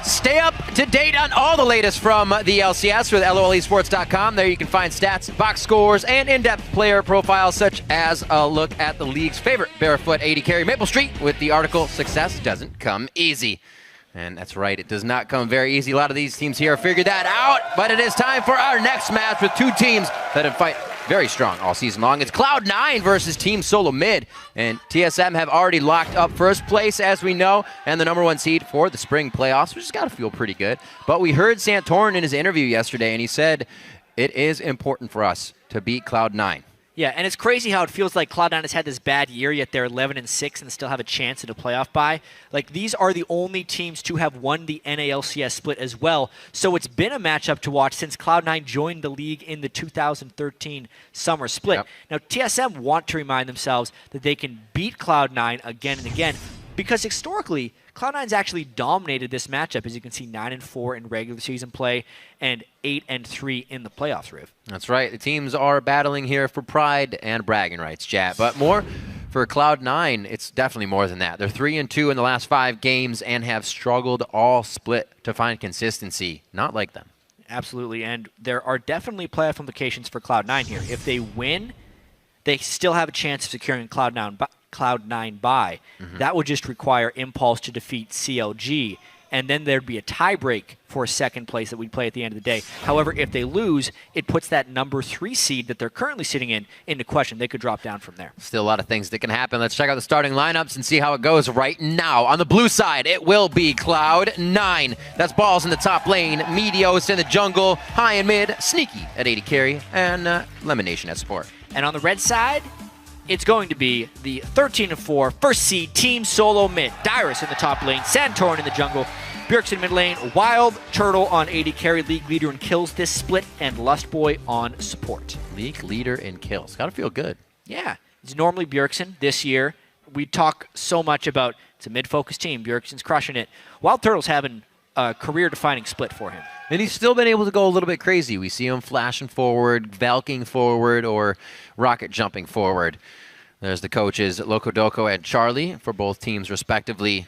Stay up to date on all the latest from the LCS with LOLesports.com. There you can find stats, box scores, and in-depth player profiles, such as a look at the league's favorite barefoot AD carry, Maple Street, with the article, "Success Doesn't Come Easy." And that's right, it does not come very easy. A lot of these teams here figured that out, but it is time for our next match with two teams that have fight very strong all season long. It's Cloud9 versus Team Solo Mid, and TSM have already locked up first place, as we know, and the #1 seed for the spring playoffs, which has got to feel pretty good. But we heard Santorin in his interview yesterday, and he said, it is important for us to beat Cloud9. Yeah, and it's crazy how it feels like Cloud9 has had this bad year, yet they're 11-6 and still have a chance at a playoff bye. Like, these are the only teams to have won the NA LCS split as well. So it's been a matchup to watch since Cloud9 joined the league in the 2013 summer split. Yep. Now, TSM want to remind themselves that they can beat Cloud9 again and again, because historically, Cloud9's actually dominated this matchup, as you can see, 9-4 in regular season play and 8-3 in the playoffs, Riv. That's right. The teams are battling here for pride and bragging rights, chat. But more for Cloud9, it's definitely more than that. They're 3-2 in the last 5 games and have struggled all split to find consistency. Not like them. Absolutely, and there are definitely playoff implications for Cloud9 here. If they win, they still have a chance of securing Cloud9 bye. That would just require Impulse to defeat CLG, and then there'd be a tiebreak for second place that we'd play at the end of the day. However, if they lose, it puts that #3 seed that they're currently sitting in into question. They could drop down from there. Still a lot of things that can happen. Let's check out the starting lineups and see how it goes right now. On the blue side, it will be Cloud9. That's Balls in the top lane, Meteos in the jungle, High and Mid, Sneaky at AD carry, and Lemonation at support. And on the red side, it's going to be the 13-4 first seed Team Solo Mid. Dyrus in the top lane, Santorin in the jungle, Bjergsen in mid lane, Wild Turtle on AD carry, league leader in kills this split, and Lustboy on support. League leader in kills. Gotta feel good. Yeah. It's normally Bjergsen. This year, we talk so much about it's a mid-focused team. Bjergsen's crushing it. Wild Turtle's having a career-defining split for him. And he's still been able to go a little bit crazy. We see him flashing forward, valking forward, or rocket jumping forward. There's the coaches, Locodoco and Charlie, for both teams respectively.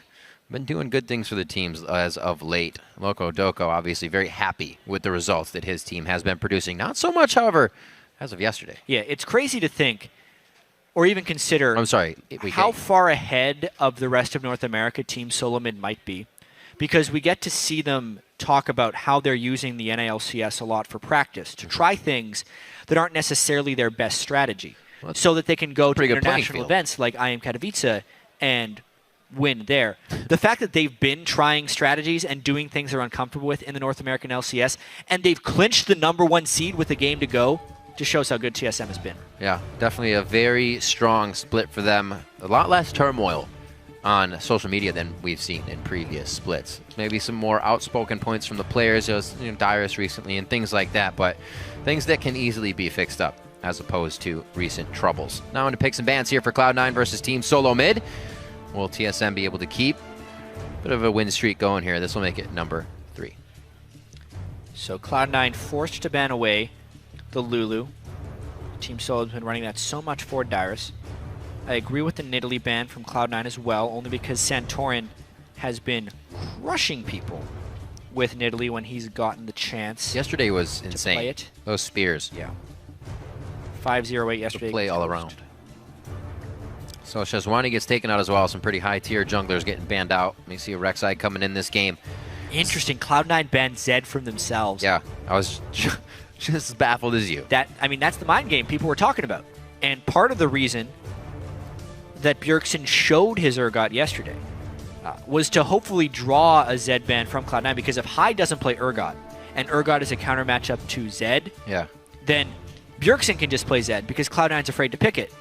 Been doing good things for the teams as of late. Locodoco obviously very happy with the results that his team has been producing. Not so much, however, as of yesterday. Yeah, it's crazy to think, or even consider, how far ahead of the rest of North America Team Solo Mid might be. Because we get to see them talk about how they're using the NALCS a lot for practice, to try things that aren't necessarily their best strategy, so that they can go to international events like IM Katowice and win there. The fact that they've been trying strategies and doing things they're uncomfortable with in the North American LCS, and they've clinched the #1 seed with a game to go, just shows how good TSM has been. Yeah, definitely a very strong split for them. A lot less turmoil on social media than we've seen in previous splits. Maybe some more outspoken points from the players, Dyrus recently and things like that, but things that can easily be fixed up as opposed to recent troubles. Now into picks and bans here for Cloud9 versus Team Solo Mid. Will TSM be able to keep a bit of a win streak going here? This will make it #3. So Cloud9 forced to ban away the Lulu. Team Solo has been running that so much for Dyrus. I agree with the Nidalee ban from Cloud9 as well, only because Santorin has been crushing people with Nidalee when he's gotten the chance. Yesterday was insane. Play it. Those spears. Yeah. 5-0-8 yesterday. Play all around. So Shazwani gets taken out as well. Some pretty high-tier junglers getting banned out. We see a Rek'Sai coming in this game. Interesting. Cloud9 banned Zed from themselves. Yeah, I was just as baffled as you. That's the mind game people were talking about. And part of the reason that Bjergsen showed his Urgot yesterday was to hopefully draw a Zed ban from Cloud9, because if High doesn't play Urgot, and Urgot is a counter matchup to Zed, then Bjergsen can just play Zed, because Cloud9's afraid to pick it.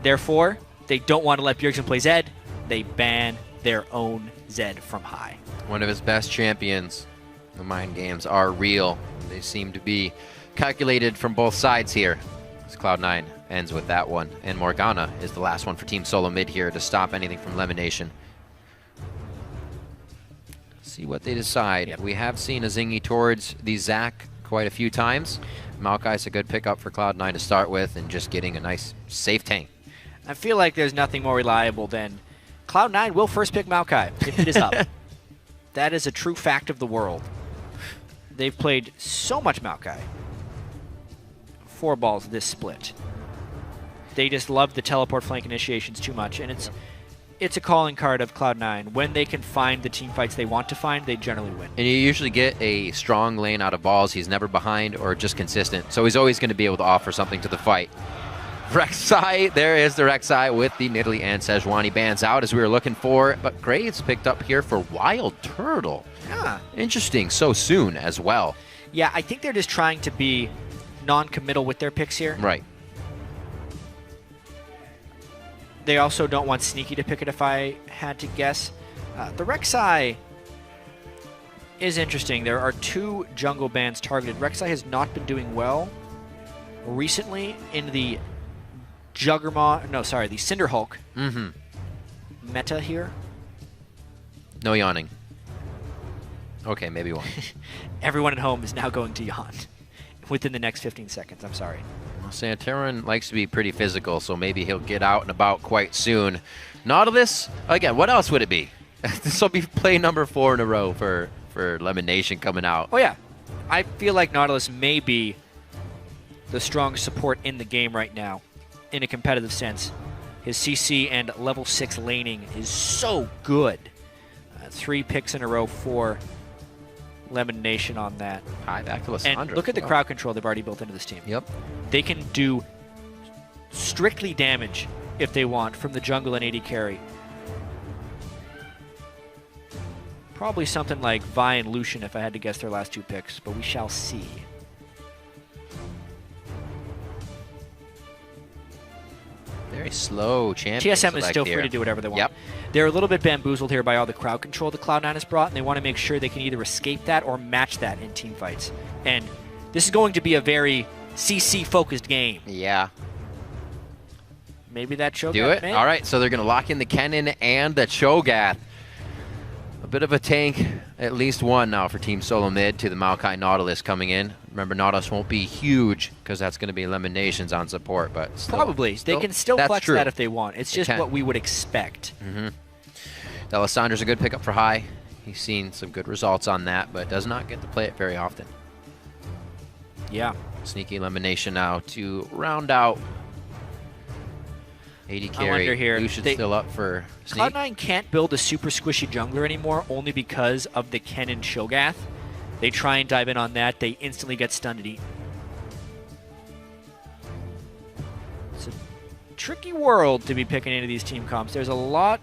Therefore, they don't want to let Bjergsen play Zed. They ban their own Zed from High. One of his best champions. The mind games are real. They seem to be calculated from both sides here. As Cloud9 ends with that one. And Morgana is the last one for Team Solo Mid here to stop anything from Lemonation. See what they decide. Yep. We have seen a Zingy towards the Zac quite a few times. Maokai's a good pickup for Cloud9 to start with, and just getting a nice safe tank. I feel like there's nothing more reliable than Cloud9 will first pick Maokai if it is up. That is a true fact of the world. They've played so much Maokai. 4 balls this split. They just love the teleport flank initiations too much, and it's a calling card of Cloud9. When they can find the team fights they want to find, they generally win. And you usually get a strong lane out of balls. He's never behind or just consistent, so he's always going to be able to offer something to the fight. Rek'Sai, there is the Rek'Sai with the Nidalee and Sejuani bans out as we were looking for, but Graves picked up here for Wild Turtle. Yeah. Interesting, so soon as well. Yeah, I think they're just trying to be non-committal with their picks here. Right. They also don't want Sneaky to pick it if I had to guess. The Rek'Sai is interesting. There are 2 jungle bans targeted. Rek'Sai has not been doing well recently in the the Cinderhulk meta here. No yawning. Okay, maybe one. Everyone at home is now going to yawn within the next 15 seconds. I'm sorry. Well, Santarin likes to be pretty physical, so maybe he'll get out and about quite soon. Nautilus, again, what else would it be? This will be play number 4 in a row for Lemon Nation coming out. Oh, yeah. I feel like Nautilus may be the strongest support in the game right now in a competitive sense. His CC and level 6 laning is so good. 3 picks in a row for Lemon Nation on that. Hi, back to Lissandra. And look at the crowd control they've already built into this team. Yep. They can do strictly damage if they want from the jungle and AD carry. Probably something like Vi and Lucian if I had to guess their last 2 picks, but we shall see. Very slow champion. TSM is still free to do whatever they want. Yep. They're a little bit bamboozled here by all the crowd control that Cloud9 has brought, and they want to make sure they can either escape that or match that in team fights. And this is going to be a very CC-focused game. Yeah. Maybe that Cho'Gath. Do it? May? All right, so they're going to lock in the Kennen and the Cho'Gath. A bit of a tank, at least one now for Team Solo Mid to the Maokai Nautilus coming in. Remember, Nautilus won't be huge because that's going to be Lemon Nations on support, but still, probably. They can still flex that if they want. It's just what we would expect. Alessandra's a good pickup for high. He's seen some good results on that, but does not get to play it very often. Yeah. Sneaky Elimination now to round out AD carry. I wonder here. Lucian's still up for Sneak. Cloud9 can't build a super squishy jungler anymore only because of the Kennen Cho'Gath. They try and dive in on that. They instantly get stunned and eaten. It's a tricky world to be picking into these team comps. There's a lot.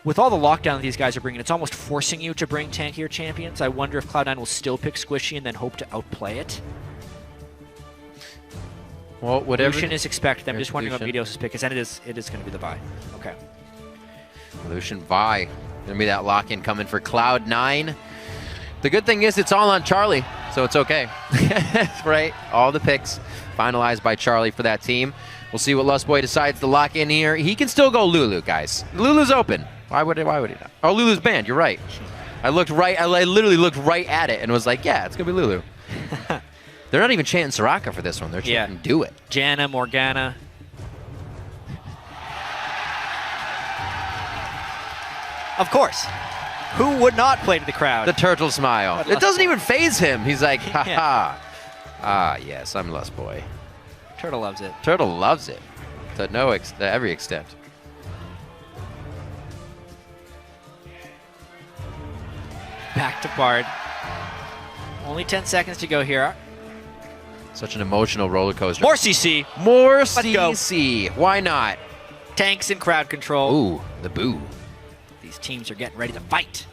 With all the lockdown that these guys are bringing, it's almost forcing you to bring tankier champions. I wonder if Cloud9 will still pick squishy and then hope to outplay it. Well, whatever. Lucian is expected. I'm just wondering what Meteos' pick is, and it is going to be the Vi. Okay. Lucian Vi. Gonna be that lock-in coming for Cloud9. The good thing is it's all on Charlie, so it's okay. Right? All the picks finalized by Charlie for that team. We'll see what Lustboy decides to lock in here. He can still go Lulu, guys. Lulu's open. Why would he not? Oh, Lulu's banned. You're right. I literally looked right at it and was like, yeah, it's gonna be Lulu. They're not even chanting Soraka for this one. They're chanting do it. Janna, Morgana. Of course. Who would not play to the crowd? The turtle smile. It doesn't even faze him. He's like, ha ha. Ah, yes, I'm Lustboy. Turtle loves it. Turtle loves it. To every extent. Back to Bard. Only 10 seconds to go here. Such an emotional roller coaster. More CC. More CC. Why not? Tanks and crowd control. Ooh, the boo. These teams are getting ready to fight.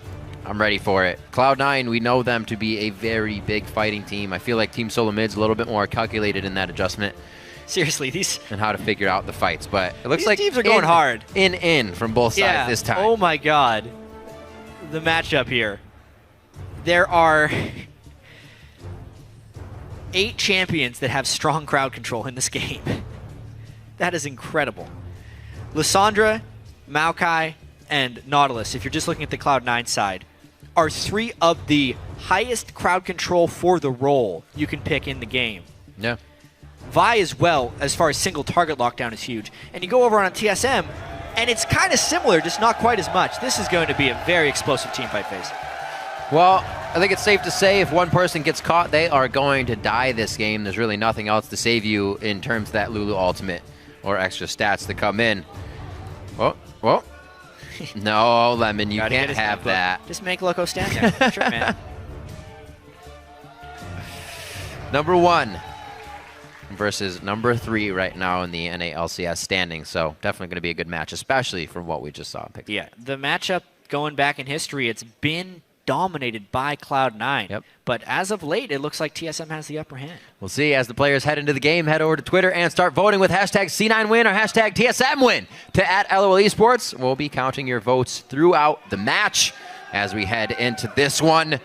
I'm ready for it. Cloud9, we know them to be a very big fighting team. I feel like Team Solo Mid's a little bit more calculated in that adjustment. Seriously, these... And how to figure out the fights, but it looks like... These teams are going hard. In from both sides this time. Oh my god. The matchup here. There are 8 champions that have strong crowd control in this game. That is incredible. Lissandra, Maokai, and Nautilus, if you're just looking at the Cloud9 side, are 3 of the highest crowd control for the role you can pick in the game. Yeah. Vi as well, as far as single target lockdown, is huge. And you go over on TSM, And it's kind of similar, just not quite as much. This is going to be a very explosive teamfight phase. Well, I think it's safe to say if one person gets caught, they are going to die this game. There's really nothing else to save you in terms of that Lulu ultimate or extra stats to come in. Well. No, Lemon, you can't have that. Just make Loco stand there. Sure, man. Number 1 versus number 3 right now in the NA LCS standing. So definitely going to be a good match, especially from what we just saw. Yeah, the matchup going back in history, it's been dominated by Cloud9. Yep. But as of late, it looks like TSM has the upper hand. We'll see as the players head into the game. Head over to Twitter and start voting with hashtag C9win or hashtag TSMwin to @LOL Esports. We'll be counting your votes throughout the match as we head into this one.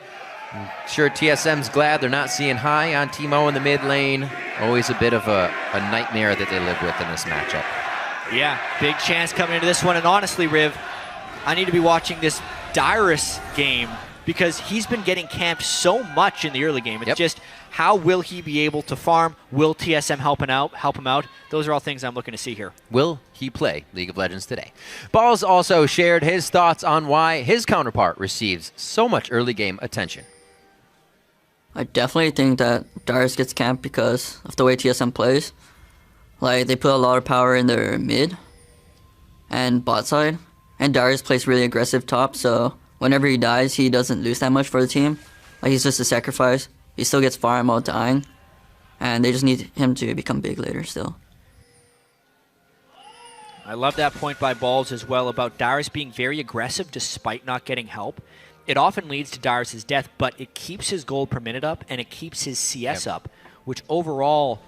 I'm sure TSM's glad they're not seeing high on Teemo in the mid lane. Always a bit of a nightmare that they live with in this matchup. Yeah, big chance coming into this one. And honestly, Riv, I need to be watching this Dyrus game because he's been getting camped so much in the early game. It's just how will he be able to farm? Will TSM help him out? Those are all things I'm looking to see here. Will he play League of Legends today? Balls also shared his thoughts on why his counterpart receives so much early game attention. I definitely think that Dyrus gets camped because of the way TSM plays. Like, they put a lot of power in their mid and bot side, and Dyrus plays really aggressive top, so whenever he dies, he doesn't lose that much for the team. Like, he's just a sacrifice. He still gets farm while dying, and they just need him to become big later still. I love that point by Balls as well about Dyrus being very aggressive despite not getting help. It often leads to Dyrus' death, but it keeps his gold per minute up, and it keeps his CS up, which overall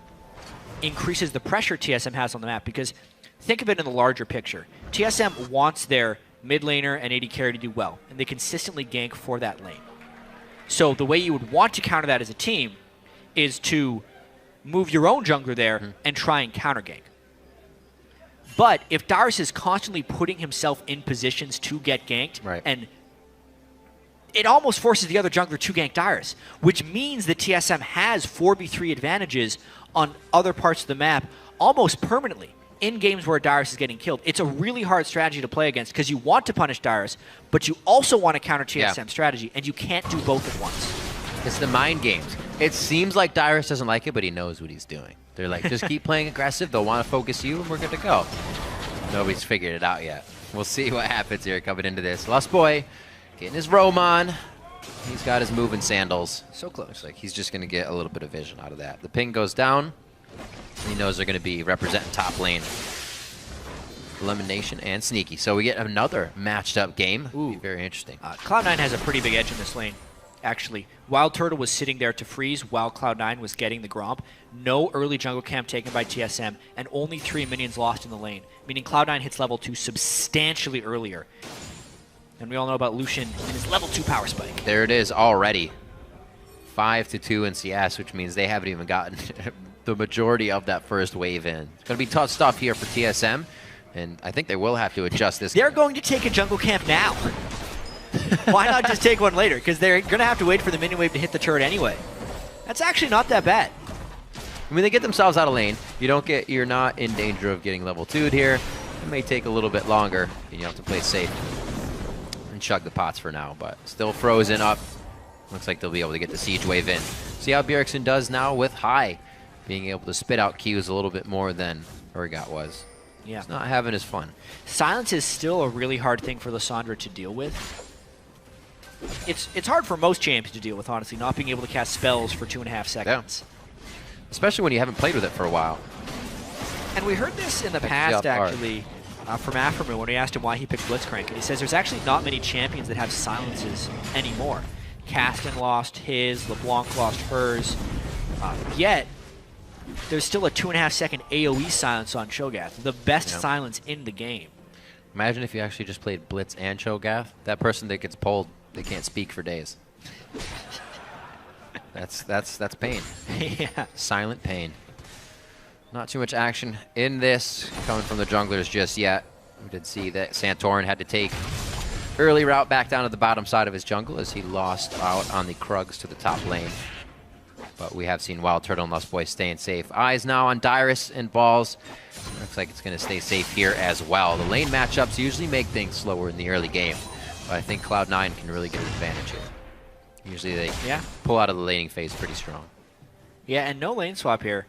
increases the pressure TSM has on the map, because think of it in the larger picture. TSM wants their mid laner and AD carry to do well, and they consistently gank for that lane. So the way you would want to counter that as a team is to move your own jungler there and try and counter gank. But if Dyrus is constantly putting himself in positions to get ganked, and it almost forces the other jungler to gank Dyrus, which means that TSM has 4v3 advantages on other parts of the map almost permanently in games where Dyrus is getting killed. It's a really hard strategy to play against because you want to punish Dyrus, but you also want to counter TSM strategy, and you can't do both at once. It's the mind games. It seems like Dyrus doesn't like it, but he knows what he's doing. They're like, just keep playing aggressive. They'll want to focus you, and we're good to go. Nobody's figured it out yet. We'll see what happens here coming into this. Lost Boy getting his roam on. He's got his moving sandals. So close. Looks like he's just going to get a little bit of vision out of that. The ping goes down. He knows they're going to be representing top lane. Elimination and Sneaky. So we get another matched up game. Ooh, very interesting. Cloud9 has a pretty big edge in this lane, actually. Wild Turtle was sitting there to freeze while Cloud9 was getting the Gromp. No early jungle camp taken by TSM, and only 3 minions lost in the lane, meaning Cloud9 hits level 2 substantially earlier. And we all know about Lucian and his level 2 power spike. There it is already. 5-2 in CS, which means they haven't even gotten the majority of that first wave in. It's going to be tough stuff here for TSM, and I think they will have to adjust this. They're going to take a jungle camp now. Why not just take one later? Because they're going to have to wait for the minion wave to hit the turret anyway. That's actually not that bad. I mean, they get themselves out of lane. You're not in danger of getting level 2'd here. It may take a little bit longer, and you have to play safe and chug the pots for now, but still frozen up. Looks like they'll be able to get the siege wave in. See how Bjergsen does now with high, being able to spit out Qs a little bit more than Urgot was. Yeah. He's not having his fun. Silence is still a really hard thing for Lissandra to deal with. It's hard for most champions to deal with, honestly, not being able to cast spells for 2.5 seconds. Yeah. Especially when you haven't played with it for a while. And we heard this in the past, actually, from Aftermoon when we asked him why he picked Blitzcrank. And he says there's actually not many champions that have silences anymore. Caston lost his, LeBlanc lost hers. Yet, there's still a 2.5 second AoE silence on Cho'Gath, the best silence in the game. Imagine if you actually just played Blitz and Cho'Gath. That person that gets pulled, they can't speak for days. That's pain. Yeah. Silent pain. Not too much action in this coming from the junglers just yet. We did see that Santorin had to take early route back down to the bottom side of his jungle as he lost out on the Krugs to the top lane. But we have seen Wild Turtle and Lust Boy staying safe. Eyes now on Dyrus and Balls. Looks like it's going to stay safe here as well. The lane matchups usually make things slower in the early game, but I think Cloud9 can really get an advantage here. Usually they pull out of the laning phase pretty strong. Yeah, and no lane swap here.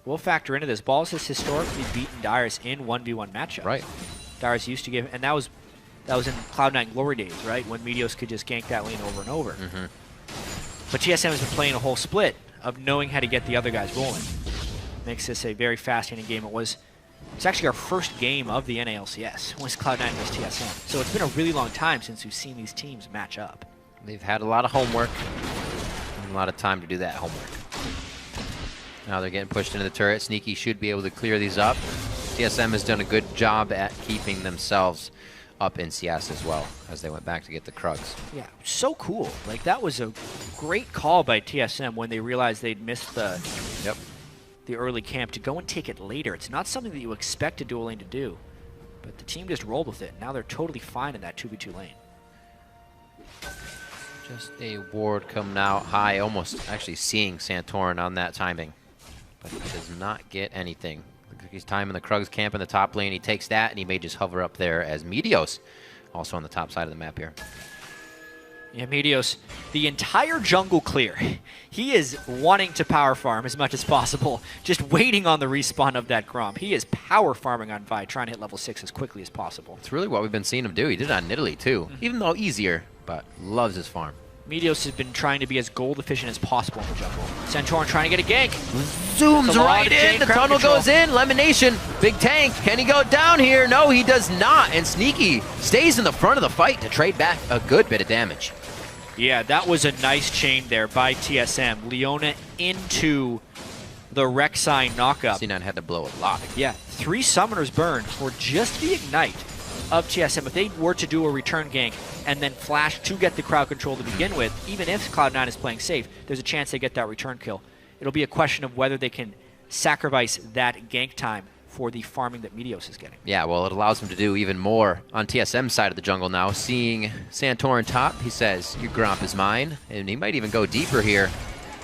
We'll factor into this. Balls has historically beaten Dyrus in 1v1 matchups. Right. Dyrus used to give, and that was in Cloud9 glory days, right? When Meteos could just gank that lane over and over. But TSM has been playing a whole split of knowing how to get the other guys rolling. Makes this a very fascinating game. It's actually our first game of the NA LCS, was Cloud9 vs TSM. So it's been a really long time since we've seen these teams match up. They've had a lot of homework and a lot of time to do that homework. Now they're getting pushed into the turret. Sneaky should be able to clear these up. TSM has done a good job at keeping themselves up in CS as well, as they went back to get the Krugs. Yeah, so cool. Like, that was a great call by TSM when they realized they'd missed the early camp to go and take it later. It's not something that you expect a dual lane to do, but the team just rolled with it. Now they're totally fine in that 2v2 lane. Just a ward coming out high, almost actually seeing Santorin on that timing, but he does not get anything. Looks like he's timing the Krugs camp in the top lane. He takes that, and he may just hover up there as Meteos also on the top side of the map here. Yeah, Meteos, the entire jungle clear. He is wanting to power farm as much as possible, just waiting on the respawn of that Grom. He is power farming on Vi, trying to hit level 6 as quickly as possible. It's really what we've been seeing him do. He did it on Nidalee too, even though easier, but loves his farm. Meteos has been trying to be as gold efficient as possible in the jungle. Santorin trying to get a gank. Zooms right in, the tunnel goes in, Lemonation, big tank. Can he go down here? No, he does not, and Sneaky stays in the front of the fight to trade back a good bit of damage. Yeah, that was a nice chain there by TSM. Leona into the Rek'Sai knockup. C9 had to blow a lot. Yeah, 3 summoners burned for just the ignite of TSM. If they were to do a return gank and then flash to get the crowd control to begin with, even if Cloud9 is playing safe, there's a chance they get that return kill. It'll be a question of whether they can sacrifice that gank time for the farming that Meteos is getting. Yeah, well, it allows him to do even more on TSM's side of the jungle now. Seeing Santorin top, he says, your Gromp is mine, and he might even go deeper here.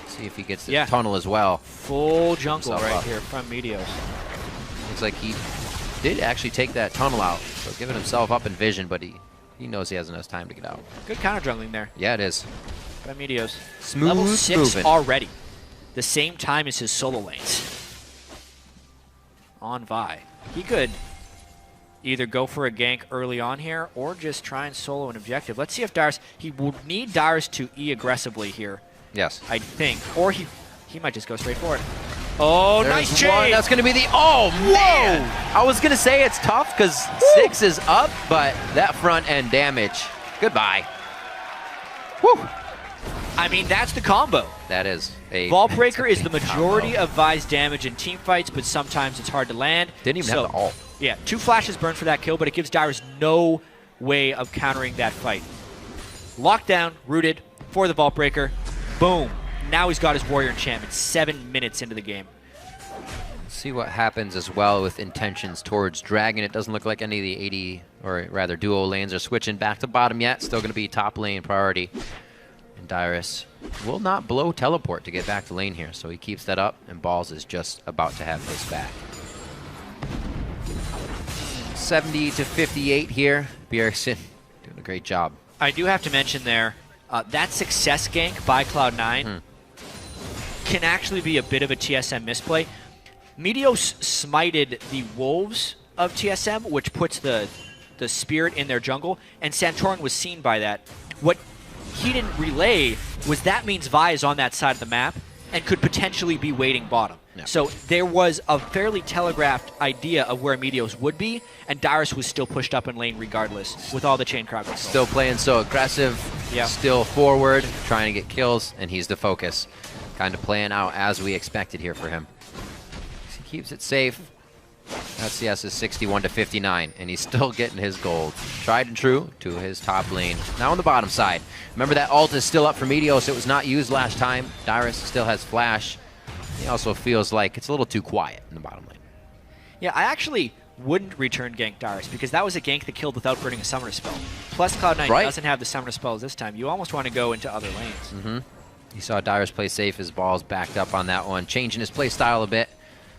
See if he gets the tunnel as well. Full jungle right here from Meteos. Looks like he did actually take that tunnel out, so giving himself up in vision, but he knows he has enough time to get out. Good counter jungling there. Yeah, it is. By Meteos. Smooth Level 6 moving. already. The same time as his solo lanes. On Vi. He could either go for a gank early on here or just try and solo an objective. Let's see if Dyrus, he would need Dyrus to E aggressively here. Yes. I think. Or he might just go straight for it. Oh, there's nice chain! That's going to be the, oh man! Whoa. I was going to say it's tough because 6 is up, but that front end damage, goodbye. Woo! I mean, that's the combo. That is. Vault Breaker is the majority of Vi's damage in team fights, but sometimes it's hard to land. Didn't even have the ult. Yeah, 2 flashes burned for that kill, but it gives Dyrus no way of countering that fight. Lockdown, rooted for the Vault Breaker. Boom. Now he's got his Warrior enchantment 7 minutes into the game. See what happens as well with intentions towards Dragon. It doesn't look like any of the 80, or rather duo lanes are switching back to bottom yet. Still going to be top lane priority. And Dyrus will not blow teleport to get back to lane here, so he keeps that up, and Balls is just about to have his back. 70 to 58 here. Bjergsen doing a great job. I do have to mention there, that success gank by Cloud9 can actually be a bit of a TSM misplay. Meteos smited the Wolves of TSM, which puts the Spirit in their jungle, and Santorin was seen by that. What he didn't relay was that means Vi is on that side of the map and could potentially be waiting bottom. Yeah. So there was a fairly telegraphed idea of where Meteos would be, and Dyrus was still pushed up in lane regardless with all the chain crowd control. Still playing so aggressive, still forward, trying to get kills, and he's the focus. Kind of playing out as we expected here for him. He keeps it safe. LCS is 61 to 59, and he's still getting his gold. Tried and true to his top lane. Now on the bottom side. Remember that ult is still up for Meteos. It was not used last time. Dyrus still has flash. He also feels like it's a little too quiet in the bottom lane. Yeah, I actually wouldn't return gank Dyrus because that was a gank that killed without burning a summoner spell. Plus Cloud9 doesn't have the summoner spells this time. You almost want to go into other lanes. You saw Dyrus play safe. His ball's backed up on that one, changing his play style a bit,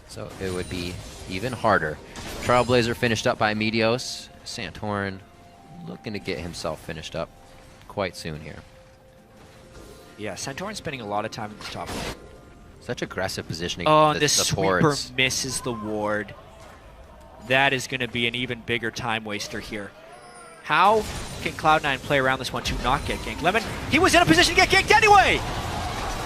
so it would be even harder. Trailblazer finished up by Meteos. Santorin looking to get himself finished up quite soon here. Yeah, Santorin spending a lot of time in the top lane. Such aggressive positioning. Oh, the sweeper misses the ward. That is going to be an even bigger time waster here. How can Cloud9 play around this one to not get ganked? Lemon, he was in a position to get ganked anyway!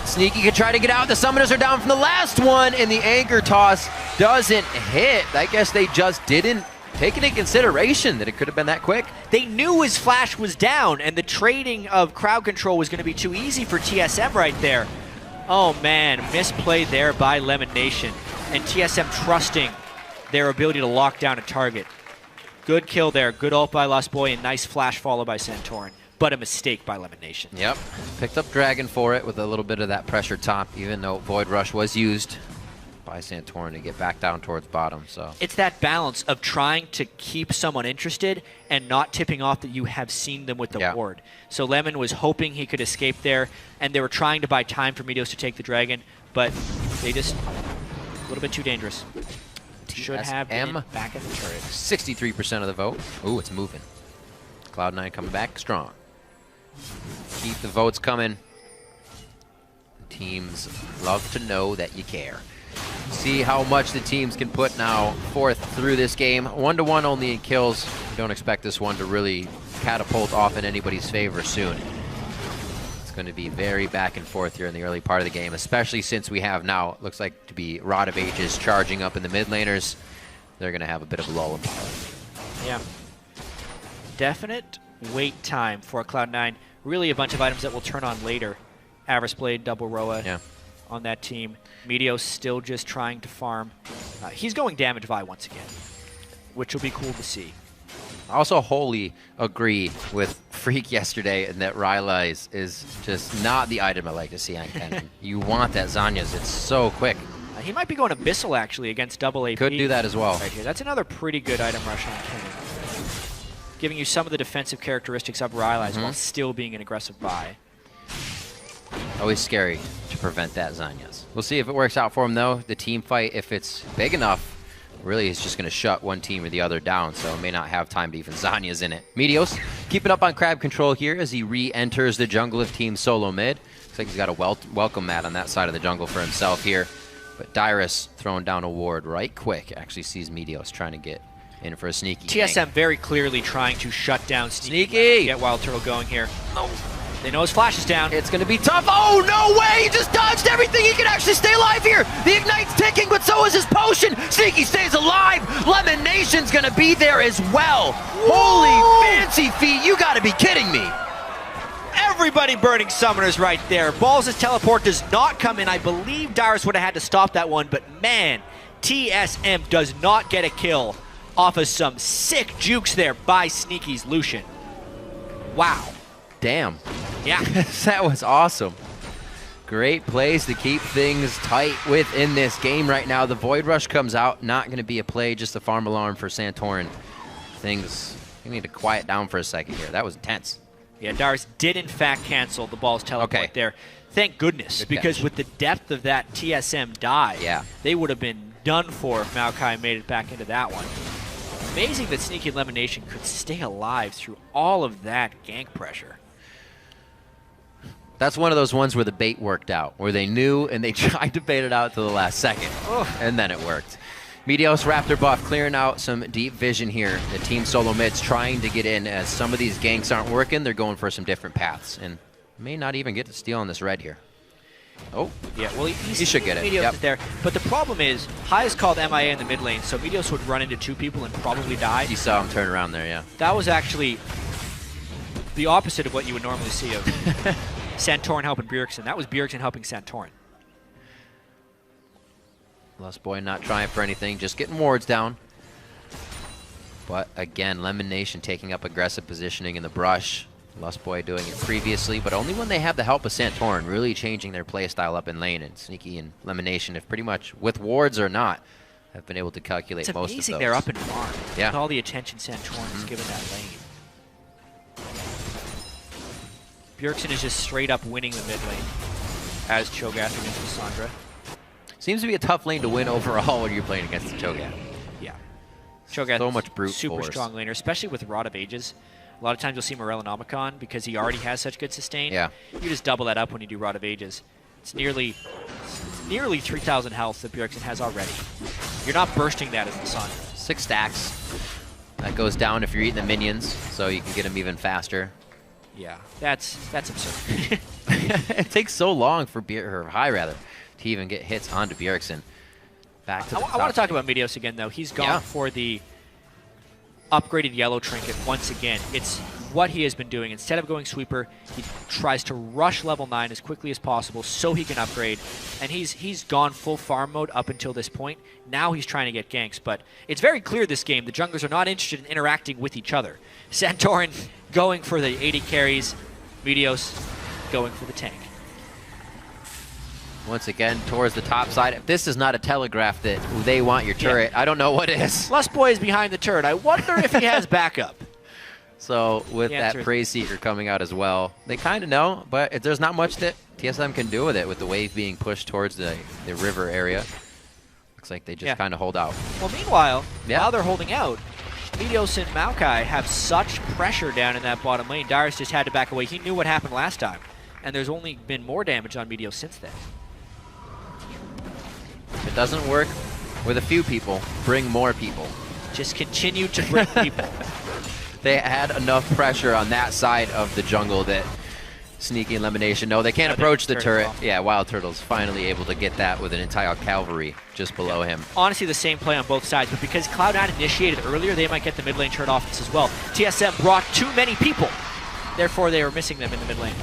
Sneaky could try to get out. The summoners are down from the last one, and the anchor toss doesn't hit. I guess they just didn't take into consideration that it could have been that quick. They knew his flash was down, and the trading of crowd control was going to be too easy for TSM right there. Oh man, misplay there by Lemon Nation, and TSM trusting their ability to lock down a target. Good kill there, good ult by Lost Boy, and nice flash follow by Santorin, but a mistake by Lemon Nation. Yep, picked up Dragon for it with a little bit of that pressure top, even though Void Rush was used by Santorin to get back down towards bottom. So it's that balance of trying to keep someone interested and not tipping off that you have seen them with the ward. So Lemon was hoping he could escape there, and they were trying to buy time for Meteos to take the Dragon, but they just a little bit too dangerous. Should have been back at the turret. 63% of the vote. Ooh, it's moving. Cloud9 coming back strong. Keep the votes coming. Teams love to know that you care. See how much the teams can put now forth through this game. 1-to-1 only in kills. Don't expect this one to really catapult off in anybody's favor soon. It's going to be very back and forth here in the early part of the game, especially since we have now, it looks like to be Rod of Ages charging up in the mid laners. They're going to have a bit of a lull in power. Yeah. Definite wait time for Cloud9. Really a bunch of items that will turn on later. Avarice Blade, Double Roa on that team. Meteos still just trying to farm. He's going damage Vi once again, which will be cool to see. I also wholly agree with Freak yesterday in that Ryla is just not the item I like to see on Kennen. You want that Zanya's. It's so quick. He might be going Abyssal, actually, against double AP. Could do that as well. Right here. That's another pretty good item rush on Kennen. Giving you some of the defensive characteristics of Ryla while still being an aggressive Vi. Always scary to prevent that Zanya's. We'll see if it works out for him, though. The team fight, if it's big enough, really is just going to shut one team or the other down, so it may not have time to even Zanya's in it. Meteos keeping up on crab control here as he re-enters the jungle of Team Solo Mid. Looks like he's got a welcome mat on that side of the jungle for himself here. But Dyrus throwing down a ward right quick. Actually sees Meteos trying to get in for a sneaky TSM gank. very clearly trying to shut down Sneaky. Get Wild Turtle going here. Oh. They know his flash is down. It's going to be tough. Oh, no way! He just dodged everything. He can actually stay alive here. The Ignite's ticking, but so is his potion. Sneaky stays alive. Lemon Nation's going to be there as well. Whoa. Holy fancy feet. You got to be kidding me. Everybody burning summoners right there. Balls' teleport does not come in. I believe Dyrus would have had to stop that one, but man, TSM does not get a kill off of some sick jukes there by Sneaky's Lucian. Wow. Damn. Yeah. That was awesome. Great plays to keep things tight within this game right now. The Void Rush comes out. Not going to be a play, just a farm alarm for Santorin. Things, you need to quiet down for a second here. That was intense. Yeah, Dyrus did in fact cancel the ball's teleport there. Thank goodness, because with the depth of that TSM dive, they would have been done for if Maokai made it back into that one. Amazing that Sneaky Lemon Nation could stay alive through all of that gank pressure. That's one of those ones where the bait worked out, where they knew and they tried to bait it out to the last second, and then it worked. Meteos Raptor buff clearing out some deep vision here. The Team Solo Mid's trying to get in. As some of these ganks aren't working, they're going for some different paths, and may not even get to steal on this red here. Oh, yeah, well, he should get it. Meteos there. But the problem is, High is called MIA in the mid lane, so Meteos would run into two people and probably die. You saw him turn around there, yeah. That was actually the opposite of what you would normally see of Santorin helping Bjergsen. That was Bjergsen helping Santorin. Lost Boy not trying for anything, just getting wards down. But again, Lemon Nation taking up aggressive positioning in the brush. Lost Boy doing it previously, but only when they have the help of Santorin, really changing their playstyle up in lane. And Sneaky and Lemon Nation, if pretty much with wards or not, have been able to calculate most of those. It's amazing they're up and farm. Yeah. With all the attention Santorin has given that lane. Bjergsen is just straight up winning the mid lane. as Cho'Gath against Cassandra. Seems to be a tough lane to win overall when you're playing against the Cho'Gath. Yeah. Cho'Gath so much brute super force. Strong laner, especially with Rod of Ages. A lot of times you'll see Morellonomicon because he already has such good sustain. Yeah. You just double that up when you do Rod of Ages. It's nearly 3,000 health that Bjergsen has already. You're not bursting that as Cassandra. 6 stacks. That goes down if you're eating the minions, so you can get them even faster. Yeah, that's absurd. It takes so long for to even get hits onto Bjergsen. Back to the I want to talk about Meteos again, though. He's gone for the upgraded yellow trinket once again. It's what he has been doing. Instead of going sweeper, he tries to rush level 9 as quickly as possible so he can upgrade. And he's gone full farm mode up until this point. Now he's trying to get ganks, but it's very clear this game the junglers are not interested in interacting with each other. Santorin going for the 80 carries, Meteos going for the tank. Once again, towards the top side. If this is not a telegraph that they want your turret, I don't know what is. Lustboy is behind the turret. I wonder if he has backup. So with that Praise Seeker coming out as well, they kind of know, but there's not much that TSM can do with it, with the wave being pushed towards the river area. Looks like they just kind of hold out. Well, meanwhile, while they're holding out, Meteos and Maokai have such pressure down in that bottom lane. Darius just had to back away. He knew what happened last time, and there's only been more damage on Meteos since then. If it doesn't work with a few people, bring more people. Just continue to bring people. They had enough pressure on that side of the jungle that Sneaky Elimination. No, they can't approach the turret. Yeah, Wild Turtle's finally able to get that with an entire cavalry just below him. Honestly, the same play on both sides, but because Cloud9 initiated earlier, they might get the mid lane turret off this as well. TSM brought too many people. Therefore, they were missing them in the mid lane.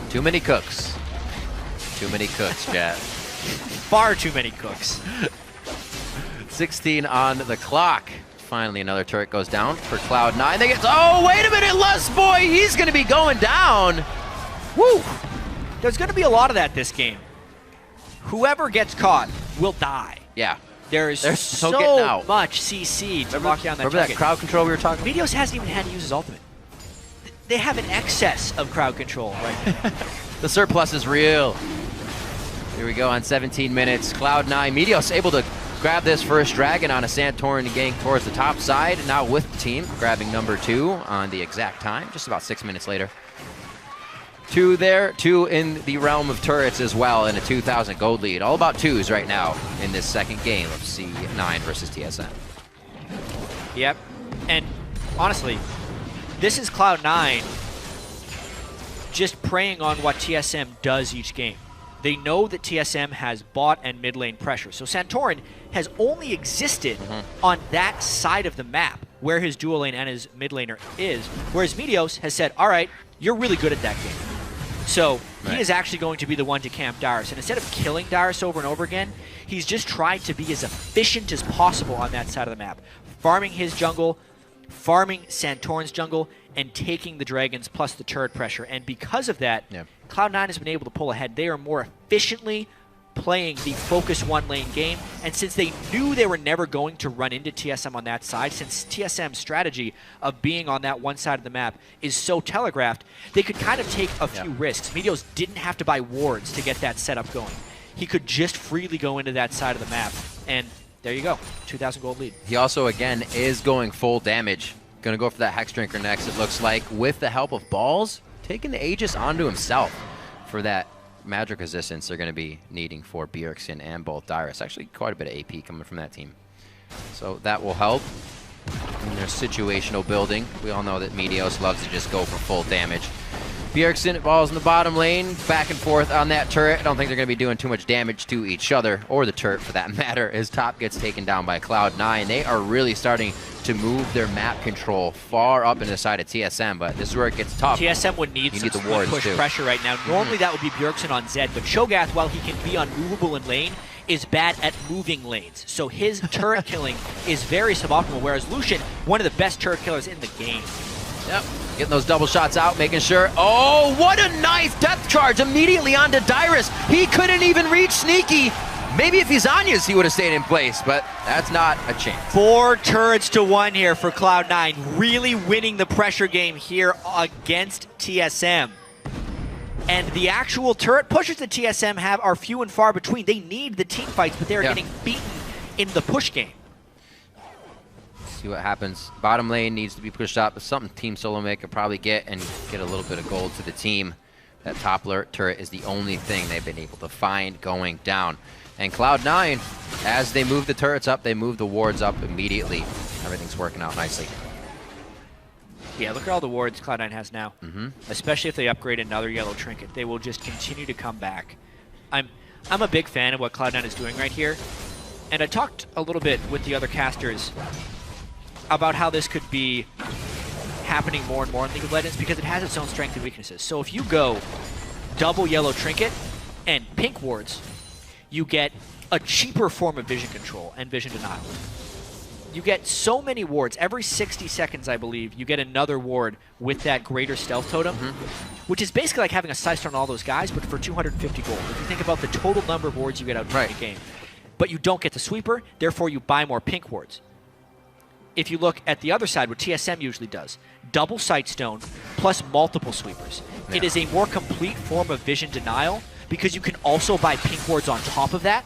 Too many cooks. Too many cooks, chat. Far too many cooks. 16 on the clock. Finally, another turret goes down for Cloud9. They get, oh, wait a minute, Lustboy, he's going to be going down. Woo! There's going to be a lot of that this game. Whoever gets caught will die. Yeah. There's so much CC to lock down that target. Remember that crowd control we were talking about? Meteos hasn't even had to use his ultimate. They have an excess of crowd control right now. The surplus is real. Here we go on 17 minutes. Cloud9, Meteos able to grab this first dragon on a Santorin gank towards the top side. Now with the team, grabbing number 2 on the exact time, just about 6 minutes later. 2 there, 2 in the realm of turrets as well, and a 2,000 gold lead. All about 2s right now in this second game of C9 versus TSM. Yep, and honestly, this is Cloud9 just preying on what TSM does each game. They know that TSM has bot and mid lane pressure. So Santorin has only existed on that side of the map where his dual lane and his mid laner is, whereas Meteos has said, all right, you're really good at that game. So he is actually going to be the one to camp Darius. And instead of killing Darius over and over again, he's just tried to be as efficient as possible on that side of the map, farming his jungle, farming Santorin's jungle, and taking the dragons plus the turret pressure. And because of that, Cloud9 has been able to pull ahead. They are more efficiently playing the focus one lane game. And since they knew they were never going to run into TSM on that side, since TSM's strategy of being on that one side of the map is so telegraphed, they could kind of take a few risks. Meteos didn't have to buy wards to get that setup going. He could just freely go into that side of the map. And there you go, 2,000 gold lead. He also, again, is going full damage. Going to go for that Hex Drinker next, it looks like, with the help of Balls, taking the Aegis onto himself for that magic resistance they're going to be needing for Bjergsen and both Darius. Actually, quite a bit of AP coming from that team. So that will help in their situational building. We all know that Meteos loves to just go for full damage. Bjergsen, Balls in the bottom lane, back and forth on that turret. I don't think they're going to be doing too much damage to each other, or the turret for that matter, as top gets taken down by Cloud9. They are really starting to move their map control far up into the side of TSM, but this is where it gets tough. TSM would need some push pressure right now. Normally that would be Bjergsen on Zed, but Cho'Gath, while he can be unmovable in lane, is bad at moving lanes. So his turret killing is very suboptimal, whereas Lucian, one of the best turret killers in the game. Yep, getting those double shots out, making sure. Oh, what a nice depth charge immediately onto Dyrus. He couldn't even reach Sneaky. Maybe if he's Anya's, he would have stayed in place, but that's not a chance. 4 turrets to 1 here for Cloud9, really winning the pressure game here against TSM. And the actual turret pushes that TSM have are few and far between. They need the team fights, but they're getting beaten in the push game. See what happens. Bottom lane needs to be pushed up. It's something Team Solomid could probably get and get a little bit of gold to the team. That top turret is the only thing they've been able to find going down. And Cloud9, as they move the turrets up, they move the wards up immediately. Everything's working out nicely. Yeah, look at all the wards Cloud9 has now. Especially if they upgrade another yellow trinket. They will just continue to come back. I'm a big fan of what Cloud9 is doing right here. And I talked a little bit with the other casters about how this could be happening more and more in League of Legends because it has its own strengths and weaknesses. So if you go double yellow trinket and pink wards, you get a cheaper form of vision control and vision denial. You get so many wards. Every 60 seconds, I believe, you get another ward with that greater stealth totem, which is basically like having a sight on all those guys, but for 250 gold. If you think about the total number of wards you get out in the game. But you don't get the sweeper, therefore you buy more pink wards. If you look at the other side, what TSM usually does, double sightstone plus multiple sweepers. It is a more complete form of vision denial because you can also buy pink wards on top of that,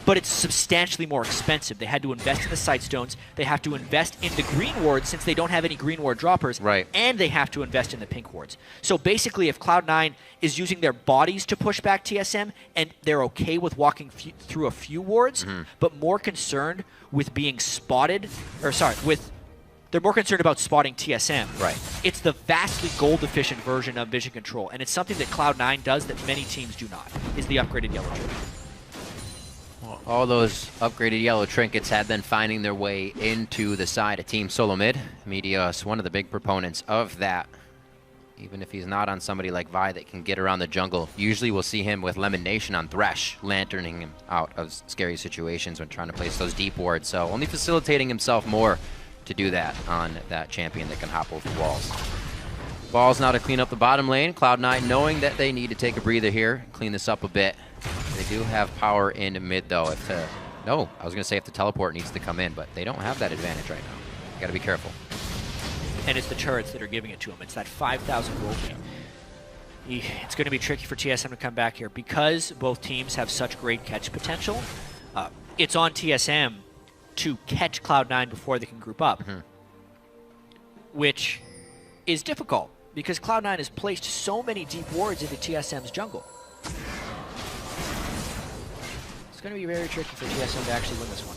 but it's substantially more expensive. They had to invest in the sightstones, they have to invest in the green wards since they don't have any green ward droppers, and they have to invest in the pink wards. So basically, if Cloud9 is using their bodies to push back TSM, and they're okay with walking through a few wards, but more concerned with being spotted, or sorry, they're more concerned about spotting TSM. It's the vastly gold-efficient version of vision control, and it's something that Cloud9 does that many teams do not, is the upgraded yellow trinket. All those upgraded yellow trinkets have been finding their way into the side of Team Solomid. Meteos, one of the big proponents of that. Even if he's not on somebody like Vi that can get around the jungle, usually we'll see him with Lemon Nation on Thresh, lanterning him out of scary situations when trying to place those deep wards. So only facilitating himself more to do that on that champion that can hop over walls. Balls now to clean up the bottom lane. Cloud9 knowing that they need to take a breather here, clean this up a bit. They do have power in mid though. No, I was going to say if the teleport needs to come in, but they don't have that advantage right now. Got to be careful. And it's the turrets that are giving it to him. It's that 5,000 gold game. It's going to be tricky for TSM to come back here because both teams have such great catch potential. It's on TSM to catch Cloud9 before they can group up, which is difficult because Cloud9 has placed so many deep wards into TSM's jungle. It's going to be very tricky for TSM to actually win this one.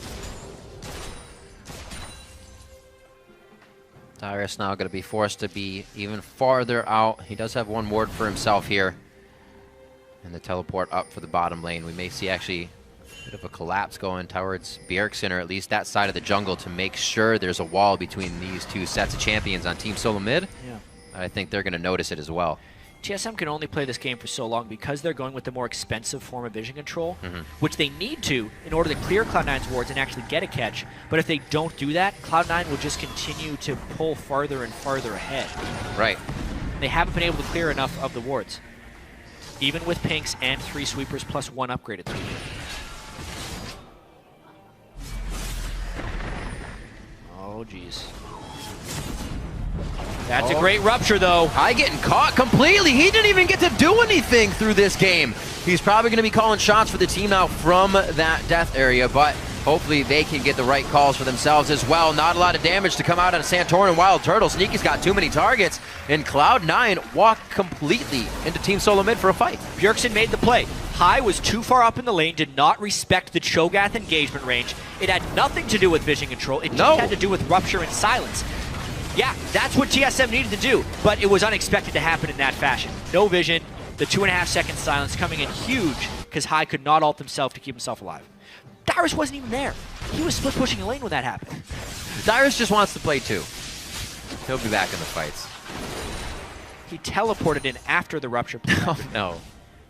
Dyrus now going to be forced to be even farther out. He does have one ward for himself here. And the teleport up for the bottom lane. We may see actually a bit of a collapse going towards Bjergsen, or at least that side of the jungle, to make sure there's a wall between these two sets of champions on Team Solomid. I think they're going to notice it as well. TSM can only play this game for so long because they're going with the more expensive form of vision control, which they need to in order to clear Cloud9's wards and actually get a catch. But if they don't do that, Cloud9 will just continue to pull farther and farther ahead. They haven't been able to clear enough of the wards, even with pinks and 3 sweepers plus 1 upgraded sweeper. Oh, jeez. That's a great rupture, though. High getting caught completely. He didn't even get to do anything through this game. He's probably going to be calling shots for the team now from that death area, but hopefully they can get the right calls for themselves as well. Not a lot of damage to come out on Santorin and Wild Turtle. Sneaky's got too many targets, and Cloud9 walked completely into Team Solomid for a fight. Bjergsen made the play. High was too far up in the lane, did not respect the Cho'Gath engagement range. It had nothing to do with vision control. It just had to do with rupture and silence. Yeah, that's what TSM needed to do, but it was unexpected to happen in that fashion. No vision, the 2.5-second silence coming in huge because High could not ult himself to keep himself alive. Dyrus wasn't even there. He was split pushing a lane when that happened. Dyrus just wants to play too. He'll be back in the fights. He teleported in after the rupture play. Oh no.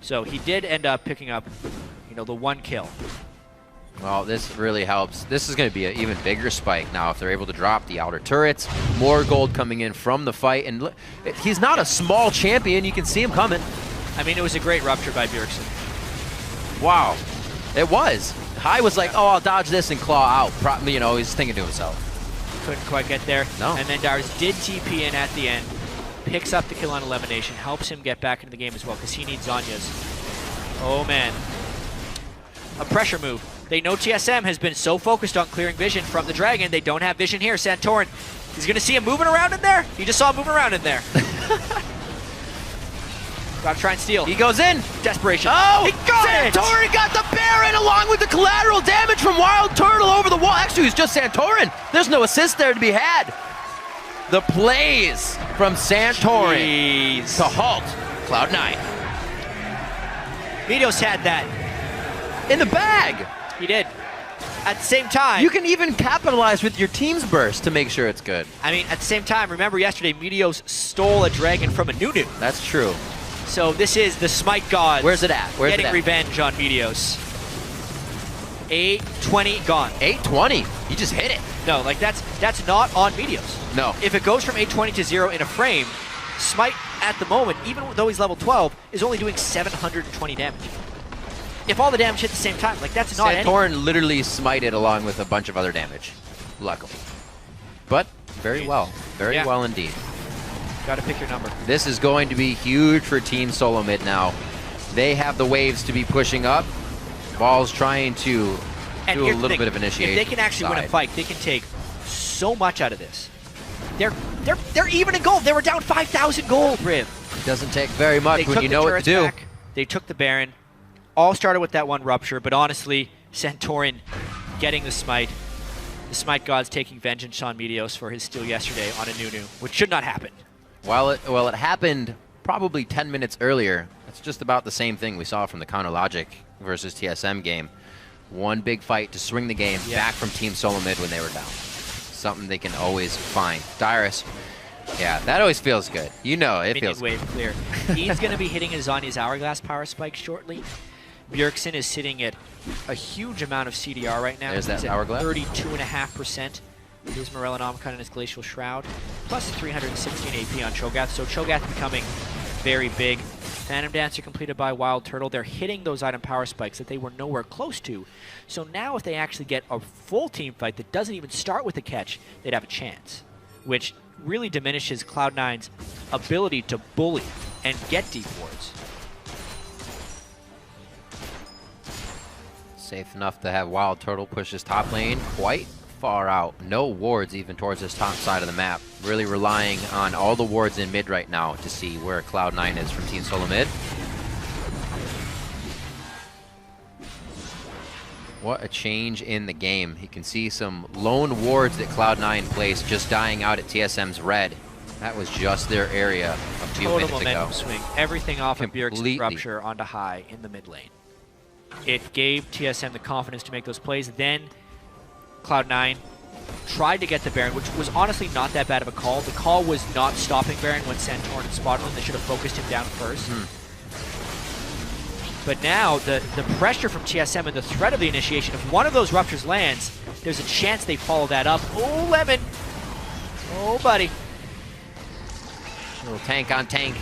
So he did end up picking up, the 1 kill. Well, this really helps. This is going to be an even bigger spike now if they're able to drop the outer turrets. More gold coming in from the fight. And look, he's not a small champion. You can see him coming. I mean, it was a great rupture by Bjergsen. Wow. It was. High was like, oh, I'll dodge this and claw out. He's thinking to himself. Couldn't quite get there. No. And then Dyrus did TP in at the end. picks up the kill on elimination, helps him get back into the game as well because he needs Zanya's. Oh man. A pressure move. They know TSM has been so focused on clearing vision from the Dragon, they don't have vision here. Santorin, he's going to see him moving around in there. He just saw him moving around in there. Gotta try and steal. He goes in. Desperation. Oh! He got it! Santorin got the Baron along with the collateral damage from Wild Turtle over the wall. Actually, it's just Santorin. There's no assist there to be had. The plays from Santorin to halt Cloud9. Meteos had that. In the bag. He did. At the same time, you can even capitalize with your team's burst to make sure it's good. I mean, at the same time, remember yesterday, Meteos stole a Dragon from a Nunu. That's true. So this is the Smite Gods. Where's it at? Where's getting it at? Revenge on Meteos. 820 gone. 820? You just hit it. No, like that's not on Meteos. No. If it goes from 820 to 0 in a frame, Smite at the moment, even though he's level 12, is only doing 720 damage. If all the damage hit at the same time, like that's not Santorin literally smited along with a bunch of other damage, luckily. But very well. Very well indeed. Gotta pick your number. This is going to be huge for Team Solo Mid now. They have the waves to be pushing up. Ball's trying to do a little bit of initiation. If they can actually win a fight, they can take so much out of this. They're even in gold. They were down 5,000 gold, Riv. It doesn't take very much when you know what to do. Back. They took the Baron. All started with that one Rupture, but honestly, Santorin getting the Smite. The Smite Gods taking vengeance on Meteos for his steal yesterday on a Nunu, which should not happen. Well, it happened probably 10 minutes earlier. It's just about the same thing we saw from the Counter Logic versus TSM game. One big fight to swing the game back from Team Solo Mid when they were down. Something they can always find. Dyrus, yeah, that always feels good. You know, it feels wave clear. He's going to be hitting his Zanya's Hourglass power spike shortly. Bjergsen is sitting at a huge amount of CDR right now. There's that Hourglass. 32.5%. His Morellonomicon and his Glacial Shroud, plus 316 AP on Cho'Gath. So Cho'Gath becoming very big. Phantom Dancer completed by Wild Turtle. They're hitting those item power spikes that they were nowhere close to. So now if they actually get a full team fight that doesn't even start with a catch, they'd have a chance, which really diminishes Cloud9's ability to bully and get deep wards. Safe enough to have Wild Turtle push his top lane quite far out. No wards even towards this top side of the map. Really relying on all the wards in mid right now to see where Cloud9 is from Team Solo Mid. What a change in the game. You can see some lone wards that Cloud9 placed just dying out at TSM's red. That was just their area a few minutes ago. Total momentum swing. Everything off of Bjergsen's Rupture onto high in the mid lane. It gave TSM the confidence to make those plays. Then Cloud9 tried to get the Baron, which was honestly not that bad of a call. The call was not stopping Baron when Santorin had spotted him. They should have focused him down first. But now, the pressure from TSM and the threat of the initiation, if one of those Ruptures lands, there's a chance they follow that up. Oh, Lemon! Oh, buddy. Little tank on tank.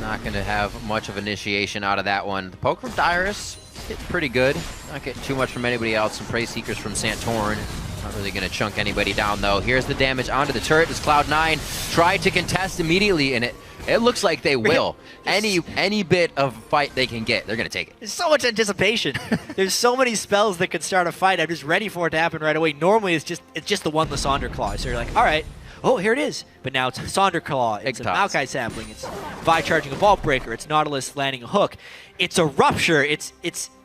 Not going to have much of initiation out of that one. The poke from Dyrus hitting pretty good. Not getting too much from anybody else. Some Prey Seekers from Santorin. Not really going to chunk anybody down, though. Here's the damage onto the turret as Cloud9 try to contest immediately, and it looks like they will. Any bit of fight they can get, they're going to take it. There's so much anticipation. There's so many spells that could start a fight. I'm just ready for it to happen right away. Normally, it's just the one Lysander Claw. So you're like, all right. Oh, here it is. But now it's Lysander Claw, it's a Maokai Sapling, it's Vi charging a Vault Breaker, it's Nautilus landing a hook, it's a Rupture, it's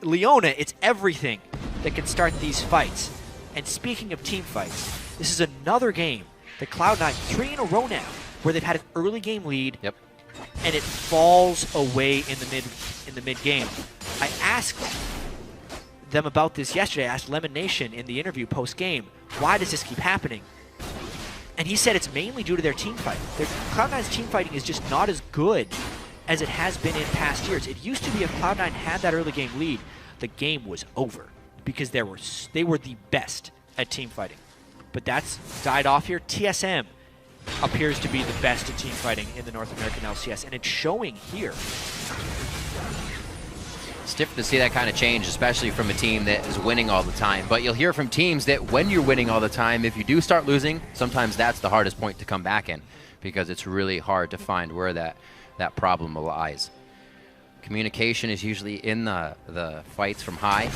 Leona, it's everything that can start these fights. And speaking of team fights, this is another game that Cloud9, 3 in a row now, where they've had an early game lead, and it falls away in the mid game. I asked them about this yesterday. I asked Lemon Nation in the interview post-game, why does this keep happening? And he said it's mainly due to their team fight. Cloud9's team fighting is just not as good as it has been in past years. It used to be if Cloud9 had that early game lead, the game was over because they were the best at team fighting. But that's died off here. TSM appears to be the best at team fighting in the North American LCS, and it's showing here. It's different to see that kind of change, especially from a team that is winning all the time. But you'll hear from teams that when you're winning all the time, if you do start losing, sometimes that's the hardest point to come back in, because it's really hard to find where that problem lies. Communication is usually in the fights from high.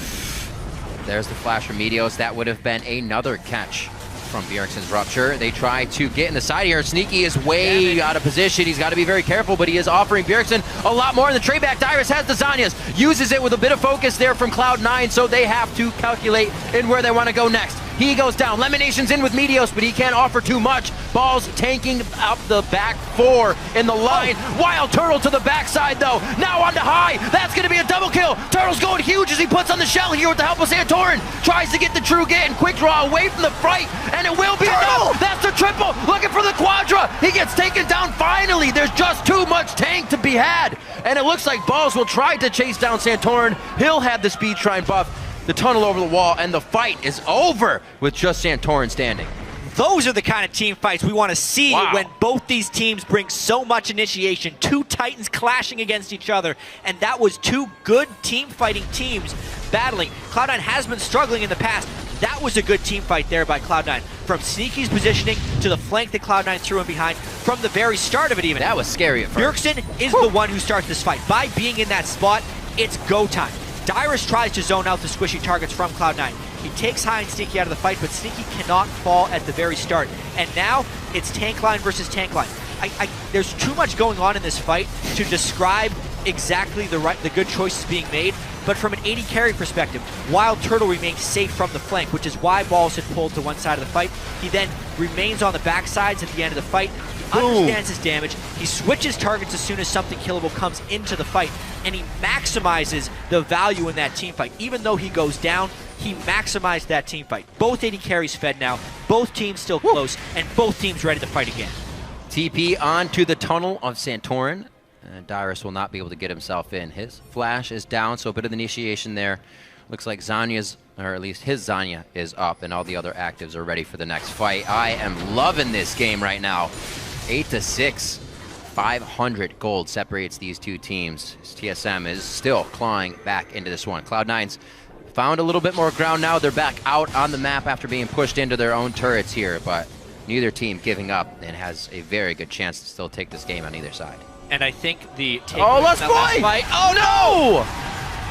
There's the flash from Meteos. That would have been another catch from Bjergsen's Rupture. They try to get in the side here. Sneaky is way out of position. He's got to be very careful, but he is offering Bjergsen a lot more in the trade back. Dyrus has the Zanyas, uses it with a bit of focus there from Cloud9, so they have to calculate in where they want to go next. He goes down. Lemonation's in with Meteos, but he can't offer too much. Balls tanking up the back four in the line. Wild Turtle to the backside, though. Now on to high. That's going to be a double kill. Turtle's going huge as he puts on the shell here with the help of Santorin. Tries to get the true get and quick draw away from the fight, and it will be enough. That's the triple. Looking for the quadra. He gets taken down finally. There's just too much tank to be had. And it looks like Balls will try to chase down Santorin. He'll have the speed shrine buff. The tunnel over the wall, and the fight is over with just Santorin standing. Those are the kind of team fights we want to see when both these teams bring so much initiation. Two Titans clashing against each other, and that was two good team fighting teams battling. Cloud9 has been struggling in the past. That was a good team fight there by Cloud9. From Sneaky's positioning to the flank that Cloud9 threw in behind from the very start of it even. That was scary at first. Bjergsen is the one who starts this fight. By being in that spot, it's go time. Dyrus tries to zone out the squishy targets from Cloud9. He takes High and Sneaky out of the fight, but Sneaky cannot fall at the very start. And now it's tank line versus tank line. There's too much going on in this fight to describe exactly the good choices being made. But from an AD carry perspective, Wild Turtle remains safe from the flank, which is why Balls had pulled to one side of the fight. He then remains on the backsides at the end of the fight. He understands his damage. He switches targets as soon as something killable comes into the fight, and he maximizes the value in that team fight. Even though he goes down, he maximized that team fight. Both AD carries fed now, both teams still close, and both teams ready to fight again. TP onto the tunnel of Santorin. And Dyrus will not be able to get himself in. His flash is down, so a bit of initiation there. Looks like Zanya's, or at least his Zanya, is up, and all the other actives are ready for the next fight. I am loving this game right now. 8-6, 500 gold separates these two teams. TSM is still clawing back into this one. Cloud9's found a little bit more ground now. They're back out on the map after being pushed into their own turrets here, but neither team giving up and has a very good chance to still take this game on either side. And I think the last fight. Oh no!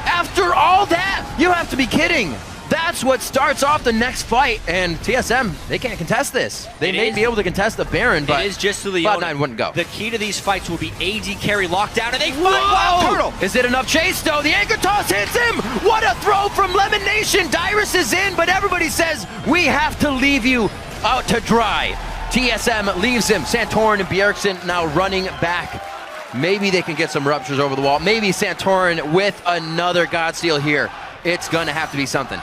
After all that, you have to be kidding. That's what starts off the next fight, and TSM, they can't contest this. They may be able to contest the Baron, but it is just to the Cloud9 wouldn't go. The key to these fights will be AD carry lockdown, and they find Wild Turtle. Is it enough chase, though? The anchor toss hits him. What a throw from Lemonation. Dyrus is in, but everybody says, we have to leave you out to dry. TSM leaves him. Santorin and Bjergsen now running back. Maybe they can get some ruptures over the wall. Maybe Santorin with another Godsteal here. It's gonna have to be something.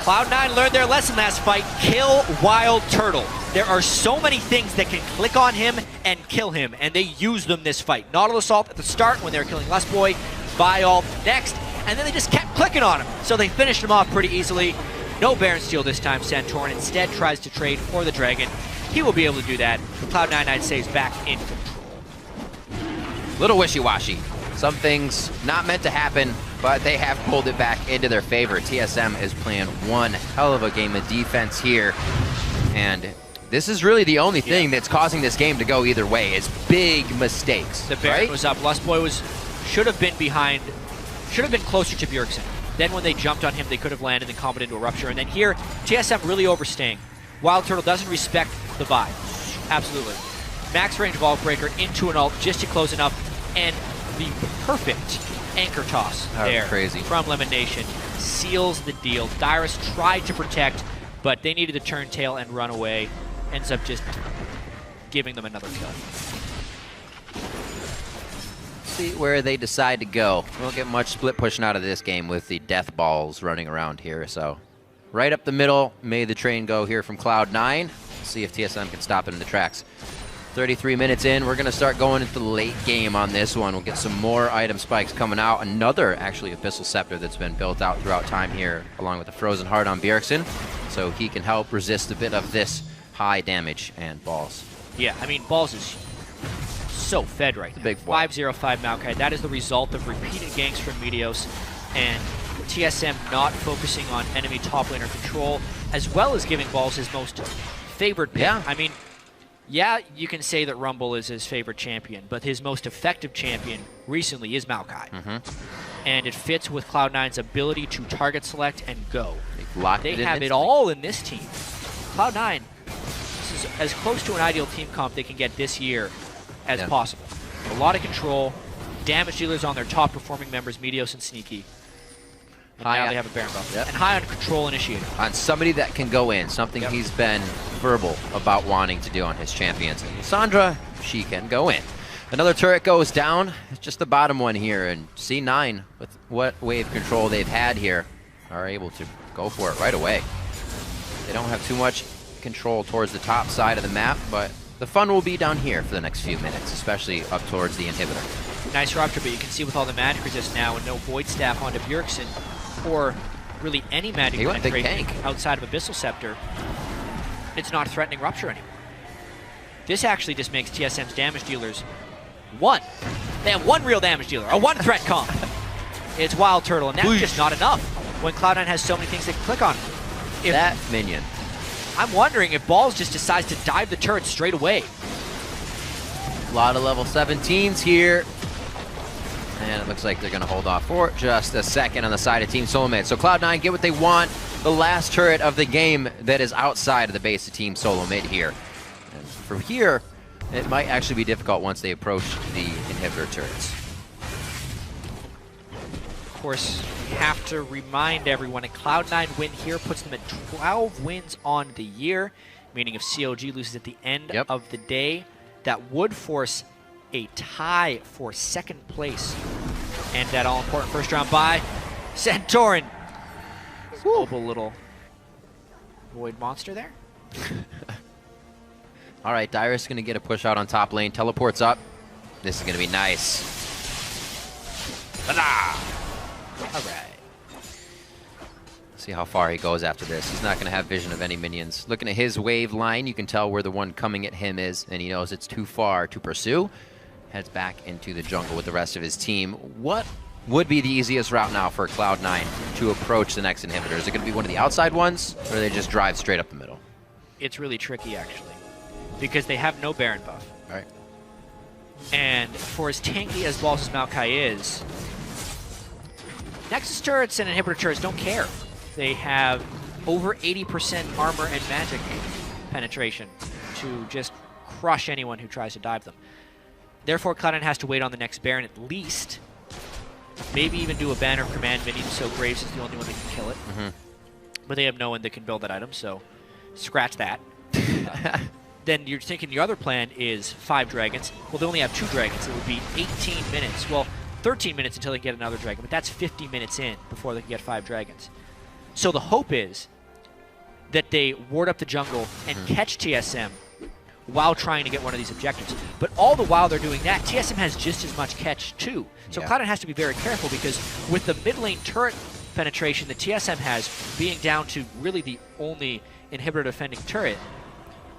Cloud9 learned their lesson last fight. Kill Wild Turtle. There are so many things that can click on him and kill him, and they use them this fight. Nautilus Assault at the start when they were killing Lustboy, Viol next, and then they just kept clicking on him. So they finished him off pretty easily. No Baron Steal this time. Santorin instead tries to trade for the Dragon. He will be able to do that. Cloud9, I'd say, is back in control. Little wishy-washy. Some things not meant to happen, but they have pulled it back into their favor. TSM is playing one hell of a game of defense here, and this is really the only thing that's causing this game to go either way. Is big mistakes. The Baron was up. Lustboy should have been behind, should have been closer to Bjergsen. Then when they jumped on him, they could have landed and comboed into a rupture. And then here, TSM really overstaying. Wild Turtle doesn't respect the vibe. Absolutely. Max range Vault Breaker into an ult just to close enough, and the perfect anchor toss there from Lemonation seals the deal. Dyrus tried to protect, but they needed to turn tail and run away. Ends up just giving them another kill. See where they decide to go. We won't get much split pushing out of this game with the death balls running around here. So right up the middle, may the train go here from Cloud9. See if TSM can stop it in the tracks. 33 minutes in, we're going to start going into the late game on this one. We'll get some more item spikes coming out. Another, actually, Abyssal Scepter that's been built out throughout time here, along with the Frozen Heart on Bjergsen, so he can help resist a bit of this high damage and Balls. Yeah, I mean, Balls is so fed right now. Big boy. 505 Maokai. That is the result of repeated ganks from Meteos. and TSM not focusing on enemy top laner control, as well as giving Balls his most favored pick. Yeah. I mean, yeah, you can say that Rumble is his favorite champion, but his most effective champion recently is Maokai. And it fits with Cloud9's ability to target select and go. They have it all in this team. Cloud9, this is as close to an ideal team comp they can get this year as possible. A lot of control, damage dealers on their top performing members, Meteos and Sneaky. And now they have a Baron buff. And high on control initiator. On somebody that can go in, something he's been verbal about wanting to do on his champions. And Sandra, she can go in. Another turret goes down. It's just the bottom one here. And C9, with what wave control they've had here, are able to go for it right away. They don't have too much control towards the top side of the map, but the fun will be down here for the next few minutes, especially up towards the inhibitor. Nice rupture, but you can see with all the magic resist now and no Void Staff onto Bjergsen, or really any magic penetration outside of Abyssal Scepter, it's not threatening rupture anymore. This actually just makes TSM's damage dealers one. They have one real damage dealer, a one threat comp. It's Wild Turtle, and that's just not enough when Cloud9 has so many things they can click on. If that minion. I'm wondering if Balls just decides to dive the turret straight away. A lot of level 17s here. And it looks like they're going to hold off for just a second on the side of Team Solomid. So Cloud9 get what they want. The last turret of the game that is outside of the base of Team Solomid here. And from here, it might actually be difficult once they approach the inhibitor turrets. Of course, we have to remind everyone, a Cloud9 win here puts them at 12 wins on the year, meaning if COG loses at the end of the day, that would force a tie for second place. And that all-important first round bye, Santorin. Global little void monster there. All right, Dyrus going to get a push out on top lane, teleports up. This is going to be nice. All right. See how far he goes after this. He's not going to have vision of any minions. Looking at his wave line, you can tell where the one coming at him is, and he knows it's too far to pursue. Heads back into the jungle with the rest of his team. What would be the easiest route now for Cloud9 to approach the next inhibitor? Is it going to be one of the outside ones, or do they just drive straight up the middle? It's really tricky, actually, because they have no Baron buff. All right. And for as tanky as Balls' Maokai is, Nexus turrets and inhibitor turrets don't care. They have over 80% armor and magic penetration to just crush anyone who tries to dive them. Therefore, Cloud9 has to wait on the next Baron at least. Maybe even do a Banner of Command minion, so Graves is the only one that can kill it. But they have no one that can build that item, so scratch that. Then you're thinking your other plan is 5 dragons. Well, they only have 2 dragons. It would be 18 minutes. Well, 13 minutes until they get another dragon, but that's 50 minutes in before they can get 5 dragons. So the hope is that they ward up the jungle and catch TSM while trying to get one of these objectives. But all the while they're doing that, TSM has just as much catch too. So Cloud9 has to be very careful, because with the mid lane turret penetration that TSM has being down to really the only inhibitor defending turret,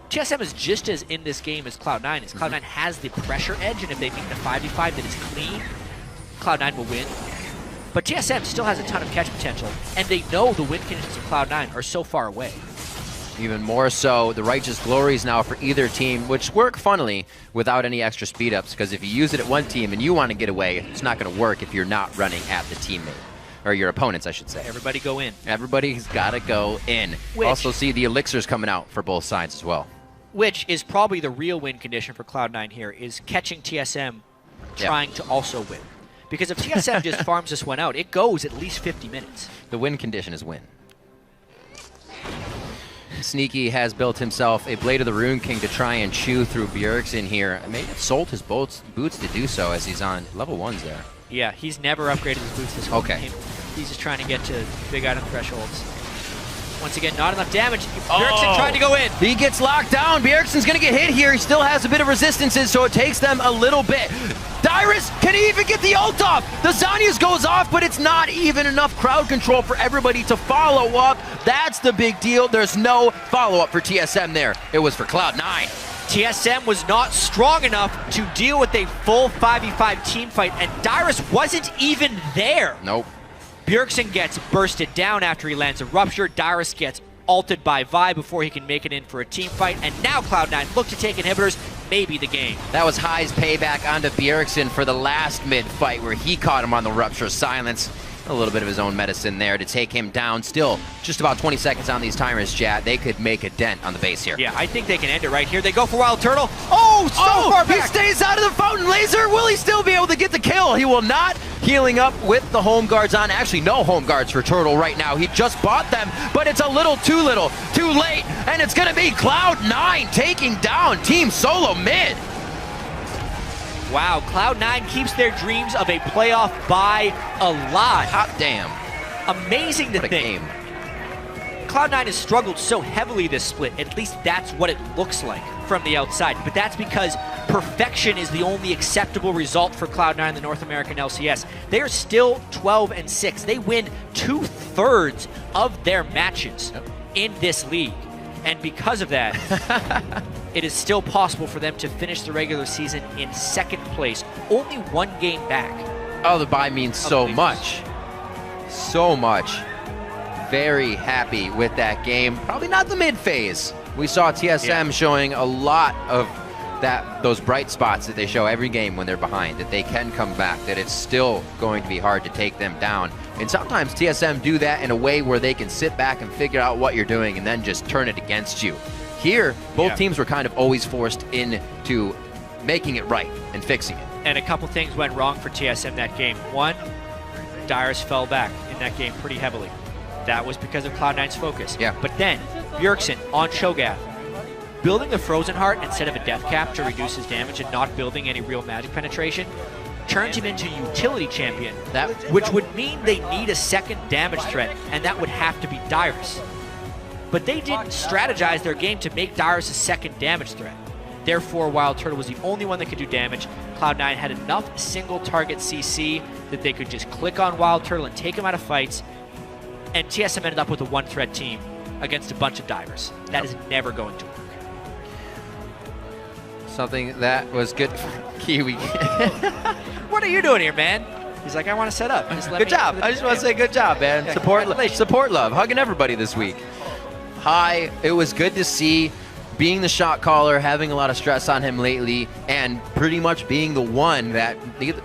TSM is just as in this game as Cloud9 is. Cloud9 has the pressure edge, and if they meet the 5v5 that is clean, Cloud9 will win. But TSM still has a ton of catch potential, and they know the win conditions of Cloud9 are so far away. Even more so, the Righteous Glories now for either team, which work funnily without any extra speed ups, because if you use it at one team and you want to get away, it's not going to work if you're not running at the teammate. Or your opponents, I should say. Everybody go in. Everybody's got to go in. Also see the elixirs coming out for both sides as well. Which is probably the real win condition for Cloud9 here, is catching TSM trying to also win. Because if TSM just farms this one out, it goes at least 50 minutes. The win condition is win. Sneaky has built himself a Blade of the Rune King to try and chew through Bjergsen here. May have sold his boots to do so, as he's on level 1s there. Yeah, he's never upgraded his boots this whole game. He's just trying to get to big item thresholds. Once again, not enough damage. Bjergsen trying to go in. He gets locked down. Bjergsen's going to get hit here. He still has a bit of resistances, so it takes them a little bit. Dyrus, can he even get the ult off? The Zhonya's goes off, but it's not even enough crowd control for everybody to follow up. That's the big deal. There's no follow-up for TSM there. It was for Cloud9. TSM was not strong enough to deal with a full 5v5 team fight, and Dyrus wasn't even there. Nope. Bjergsen gets bursted down after he lands a Rupture. Dyrus gets ulted by Vi before he can make it in for a team fight. And now Cloud9 look to take inhibitors, maybe the game. That was High's payback onto Bjergsen for the last mid-fight where he caught him on the Rupture Silence. A little bit of his own medicine there to take him down. Still, just about 20 seconds on these timers, chat. They could make a dent on the base here. Yeah, I think they can end it right here. They go for Wild Turtle. Oh, so far back. He stays out of the Fountain Laser. Will he still be able to get the kill? He will not. Healing up with the home guards on. Actually, no home guards for Turtle right now. He just bought them, but it's a little, too late. And it's going to be Cloud9 taking down Team Solo Mid. Wow, Cloud9 keeps their dreams of a playoff bye alive. Hot damn. Amazing to think. Cloud9 has struggled so heavily this split. At least that's what it looks like from the outside. But that's because perfection is the only acceptable result for Cloud9 in the North American LCS. They are still 12-6. They win 2/3 of their matches in this league. And because of that, it is still possible for them to finish the regular season in second place, only one game back. Oh, the bye means so much. So much. Very happy with that game. Probably not the mid phase. We saw TSM showing a lot of those bright spots that they show every game when they're behind, that they can come back, that it's still going to be hard to take them down. And sometimes TSM do that in a way where they can sit back and figure out what you're doing and then just turn it against you. Here, both teams were kind of always forced into making it right and fixing it. And a couple things went wrong for TSM that game. One, Dyrus fell back in that game pretty heavily. That was because of Cloud9's focus. Yeah. But then, Bjergsen on Cho'Gath, building the Frozen Heart instead of a Death Cap to reduce his damage and not building any real magic penetration, turned him into utility champion, which would mean they need a second damage threat, and that would have to be Dyrus. But they didn't strategize their game to make Dyrus a second damage threat. Therefore, Wild Turtle was the only one that could do damage. Cloud9 had enough single target CC that they could just click on Wild Turtle and take him out of fights, and TSM ended up with a one-threat team against a bunch of divers. That is never going to work. Something that was good for Kiwi. What are you doing here, man? He's like, I want to set up. Good job. I just want to say good job, man. Yeah, support love. Hugging everybody this week. Hi, it was good to see being the shot caller, having a lot of stress on him lately, and pretty much being the one that,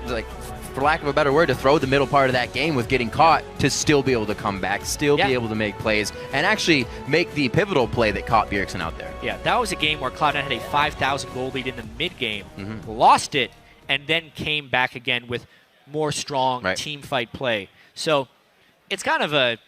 like, for lack of a better word, to throw the middle part of that game with getting caught to still be able to come back, still be able to make plays, and actually make the pivotal play that caught Bjergsen out there. Yeah, that was a game where Cloud9 had a 5,000 goal lead in the mid-game, lost it, and then came back again with more strong team fight play. So it's kind of a,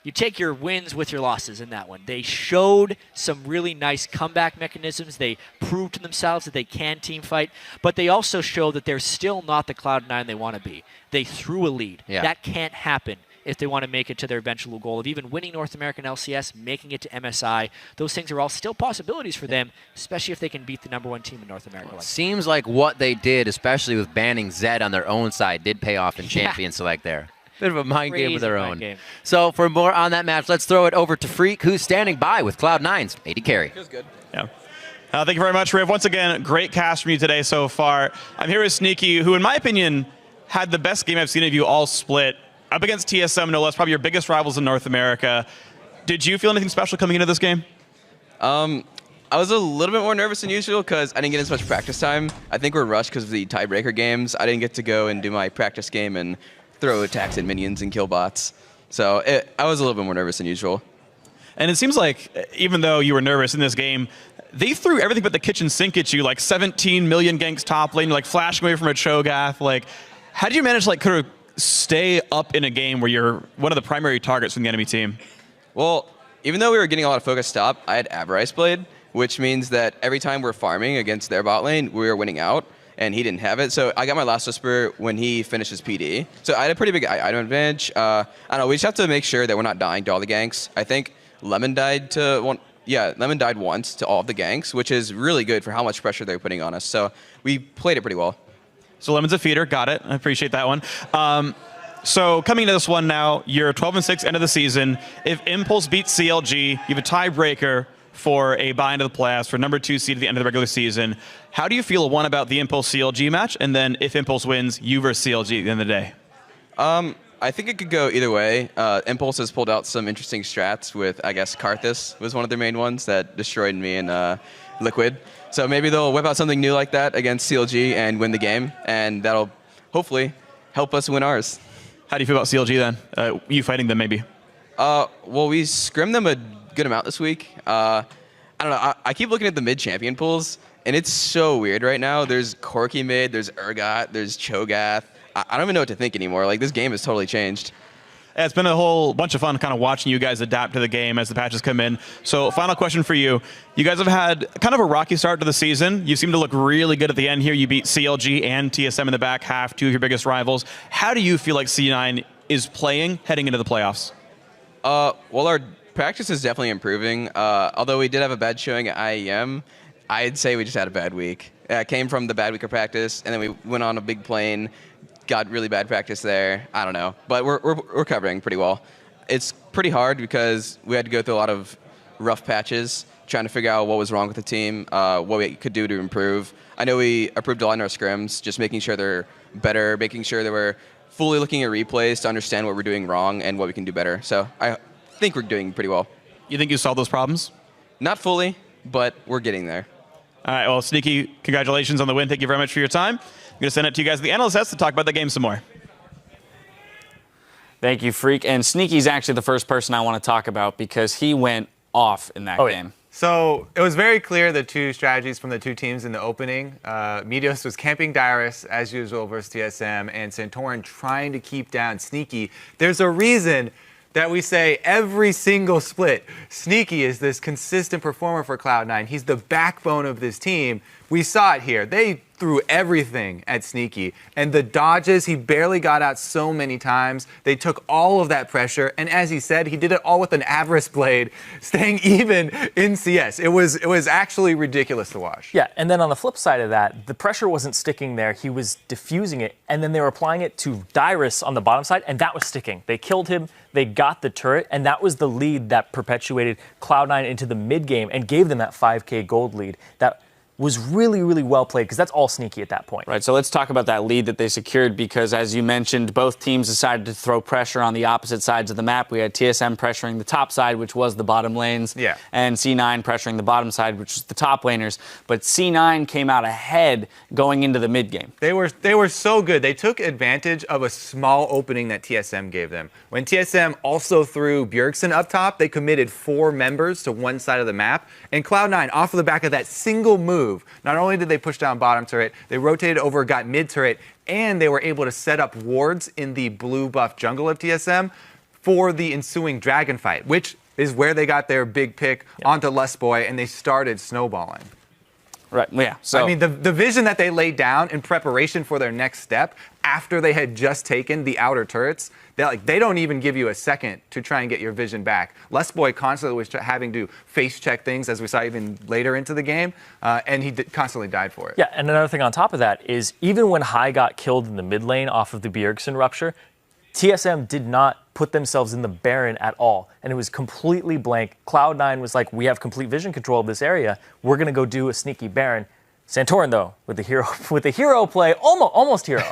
you take your wins with your losses in that one. They showed some really nice comeback mechanisms. They proved to themselves that they can team fight, but they also showed that they're still not the Cloud9 they want to be. They threw a lead. Yeah. That can't happen if they want to make it to their eventual goal of even winning North American LCS, making it to MSI. Those things are all still possibilities for them, especially if they can beat the #1 team in North America. Well, it seems like what they did, especially with banning Zed on their own side, did pay off in Champion Select there. Bit of a mind game of their own. So for more on that match, let's throw it over to Freak, who's standing by with Cloud9's AD carry. Feels good. Yeah. Thank you very much, Riv. Once again, great cast from you today so far. I'm here with Sneaky, who, in my opinion, had the best game I've seen of you all split. Up against TSM, no less, probably your biggest rivals in North America. Did you feel anything special coming into this game? I was a little bit more nervous than usual because I didn't get as much practice time. I think we're rushed because of the tiebreaker games. I didn't get to go and do my practice game and throw attacks at minions and kill bots. So I was a little bit more nervous than usual. And it seems like, even though you were nervous in this game, they threw everything but the kitchen sink at you, like 17 million ganks top lane, like flashing away from a Cho'Gath. Like, how did you manage to like kind of stay up in a game where you're one of the primary targets from the enemy team? Well, even though we were getting a lot of focus top, I had Avarice Blade, which means that every time we're farming against their bot lane, we were winning out, and he didn't have it. So I got my last Whisper when he finishes PD. So I had a pretty big item advantage. I don't know, we just have to make sure that we're not dying to all the ganks. I think Lemon died to one. Yeah, Lemon died once to all of the ganks, which is really good for how much pressure they're putting on us. So we played it pretty well. So Lemon's a feeder, got it. I appreciate that one. So coming into this one now, you're 12-6 end of the season. If Impulse beats CLG, you have a tiebreaker for a bye into the playoffs for #2 seed at the end of the regular season. How do you feel, one, about the Impulse CLG match, and then if Impulse wins, you versus CLG at the end of the day? I think it could go either way. Impulse has pulled out some interesting strats with, I guess, Karthus was one of their main ones that destroyed me in Liquid. So maybe they'll whip out something new like that against CLG and win the game, and that'll hopefully help us win ours. How do you feel about CLG then? You fighting them maybe? Well, we scrimmed them a good amount this week. I don't know. I keep looking at the mid-champion pools, and it's so weird right now. There's Corki mid, there's Urgot, there's Cho'Gath. I don't even know what to think anymore. Like, this game has totally changed. Yeah, it's been a whole bunch of fun kind of watching you guys adapt to the game as the patches come in. So final question for you. You guys have had kind of a rocky start to the season. You seem to look really good at the end here. You beat CLG and TSM in the back half, two of your biggest rivals. How do you feel like C9 is playing heading into the playoffs? Well, our practice is definitely improving. Although we did have a bad showing at IEM, I'd say we just had a bad week. It came from the bad week of practice, and then we went on a big plane, got really bad practice there. I don't know, but we're recovering pretty well. It's pretty hard because we had to go through a lot of rough patches, trying to figure out what was wrong with the team, what we could do to improve. I know we improved a lot in our scrims, just making sure they're better, making sure that we're fully looking at replays to understand what we're doing wrong and what we can do better. So I think we're doing pretty well. You think you solved those problems? Not fully, but we're getting there. All right, well, Sneaky, congratulations on the win. Thank you very much for your time. I'm going to send it to you guys, the LCS, to talk about the game some more. Thank you, Freak. And Sneaky's actually the first person I want to talk about because he went off in that game. So it was very clear the two strategies from the two teams in the opening. Meteos was camping Dyrus, as usual, versus TSM, and Santorin trying to keep down Sneaky. There's a reason that we say every single split, Sneaky is this consistent performer for Cloud9. He's the backbone of this team. We saw it here. They threw everything at Sneaky. And the dodges, he barely got out so many times. They took all of that pressure. And as he said, he did it all with an Avarice Blade, staying even in CS. It was actually ridiculous to watch. Yeah, and then on the flip side of that, the pressure wasn't sticking there. He was diffusing it. And then they were applying it to Dyrus on the bottom side, and that was sticking. They killed him. They got the turret. And that was the lead that perpetuated Cloud9 into the mid game and gave them that 5K gold lead. That was really, really well played because that's all Sneaky at that point. Right, so let's talk about that lead that they secured because, as you mentioned, both teams decided to throw pressure on the opposite sides of the map. We had TSM pressuring the top side, which was the bottom lanes, and C9 pressuring the bottom side, which was the top laners. But C9 came out ahead going into the mid game. They were so good. They took advantage of a small opening that TSM gave them. When TSM also threw Bjergsen up top, they committed 4 members to one side of the map. And Cloud9, off of the back of that single move, not only did they push down bottom turret, they rotated over, got mid turret, and they were able to set up wards in the blue buff jungle of TSM for the ensuing dragon fight, which is where they got their big pick onto Lustboy, and they started snowballing. Right, yeah. So I mean, the vision that they laid down in preparation for their next step after they had just taken the outer turrets, they don't even give you a second to try and get your vision back. Lustboy constantly was having to face check things, as we saw even later into the game, and he constantly died for it. Yeah, and another thing on top of that is even when Hai got killed in the mid lane off of the Bjergsen rupture, TSM did not put themselves in the Baron at all, and it was completely blank. Cloud9 was like, we have complete vision control of this area. We're going to go do a sneaky Baron. Santorin, though, with the hero play, almost hero,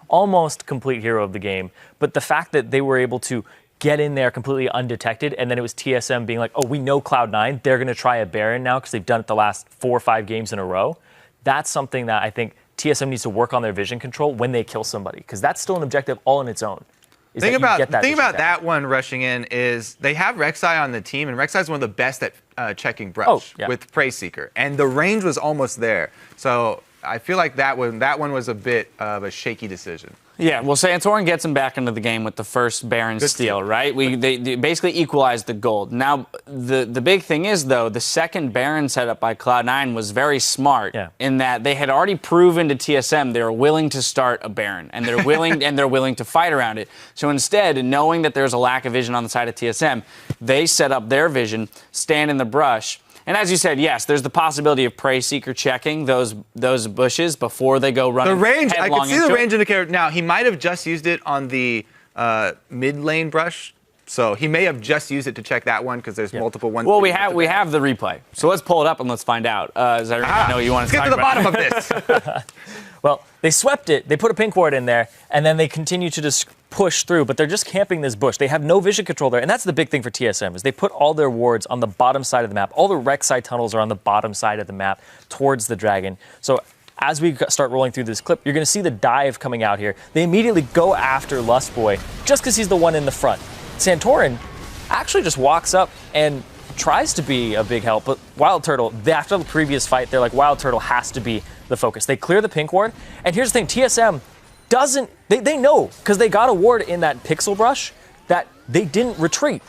almost complete hero of the game. But the fact that they were able to get in there completely undetected, and then it was TSM being like, oh, we know Cloud9. They're going to try a Baron now because they've done it the last 4 or 5 games in a row. That's something that I think TSM needs to work on their vision control when they kill somebody, because that's still an objective all on its own. The thing about that one rushing in is they have Rek'Sai on the team, and Rek'Sai is one of the best at checking brush with Prey Seeker, and the range was almost there. So I feel like that one was a bit of a shaky decision. Yeah, well, Santorin gets him back into the game with the first Baron steal, right? They basically equalized the gold. Now, the big thing is, though, the second Baron setup by Cloud9 was very smart in that they had already proven to TSM they were willing to start a Baron, and they're willing to fight around it. So instead, knowing that there's a lack of vision on the side of TSM, they set up their vision, stand in the brush. And as you said, yes, there's the possibility of Prey Seeker checking those bushes before they go running. The range, I can see the range indicator. Now, he might have just used it on the mid lane brush. So he may have just used it to check that one because there's multiple ones. Well, we have the replay. So let's pull it up and let's find out. As I know you want to get to the bottom of this. Well, they swept it, they put a pink ward in there, and then they continue to just push through, but they're just camping this bush. They have no vision control there, and that's the big thing for TSM, is they put all their wards on the bottom side of the map. All the Rek'Sai tunnels are on the bottom side of the map towards the dragon. So as we start rolling through this clip, you're going to see the dive coming out here. They immediately go after Lustboy just because he's the one in the front. Santorin actually just walks up and tries to be a big help, but Wild Turtle, after the previous fight, they're like, Wild Turtle has to be the focus. They clear the pink ward, and here's the thing, TSM doesn't, they know, because they got a ward in that pixel brush, that they didn't retreat.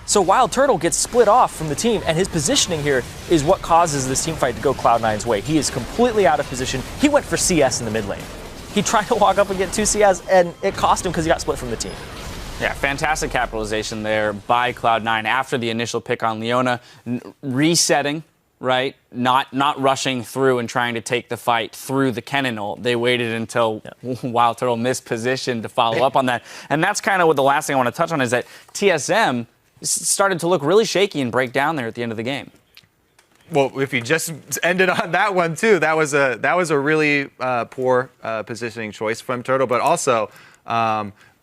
So Wild Turtle gets split off from the team, and his positioning here is what causes this team fight to go Cloud9's way. He is completely out of position. He went for CS in the mid lane. He tried to walk up and get 2 CS, and it cost him because he got split from the team. Yeah, fantastic capitalization there by Cloud9 after the initial pick on Leona, resetting, right? Not rushing through and trying to take the fight through the Kennen ult. They waited until Wild Turtle missed position to follow up on that. And that's kind of what the last thing I want to touch on is that TSM started to look really shaky and break down there at the end of the game. Well, if you just ended on that one too, that was a really poor positioning choice from Turtle, but also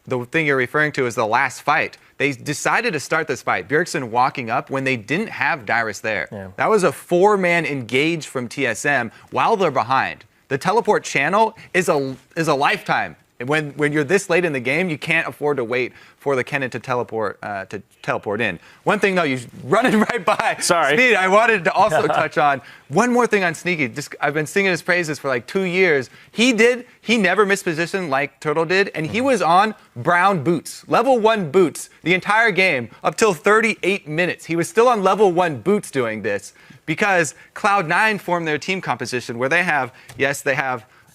the thing you're referring to is the last fight. They decided to start this fight, Bjergsen walking up when they didn't have Dyrus there. Yeah. That was a 4-man engage from TSM while they're behind. The teleport channel is a lifetime. When you're this late in the game, you can't afford to wait for the Kennen to teleport in. One thing though, you're running right by. Sorry. Speed, I wanted to also touch on one more thing on Sneaky. I've been singing his praises for like 2 years. He never missed position like Turtle did, and he was on brown boots, level 1 boots, the entire game up till 38 minutes. He was still on level 1 boots doing this because Cloud9 formed their team composition where they have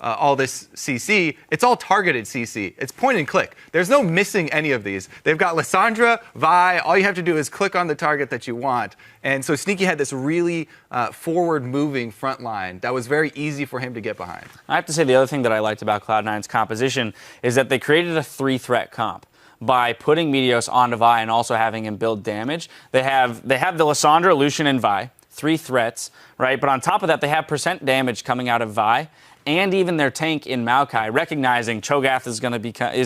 all this CC. It's all targeted CC. It's point and click. There's no missing any of these. They've got Lissandra, Vi. All you have to do is click on the target that you want. And so Sneaky had this really forward-moving front line that was very easy for him to get behind. I have to say the other thing that I liked about Cloud9's composition is that they created a 3-threat comp by putting Meteos onto Vi and also having him build damage. They have the Lissandra, Lucian, and Vi. 3 threats, right? But on top of that, they have % damage coming out of Vi. And even their tank in Maokai, recognizing Cho'Gath is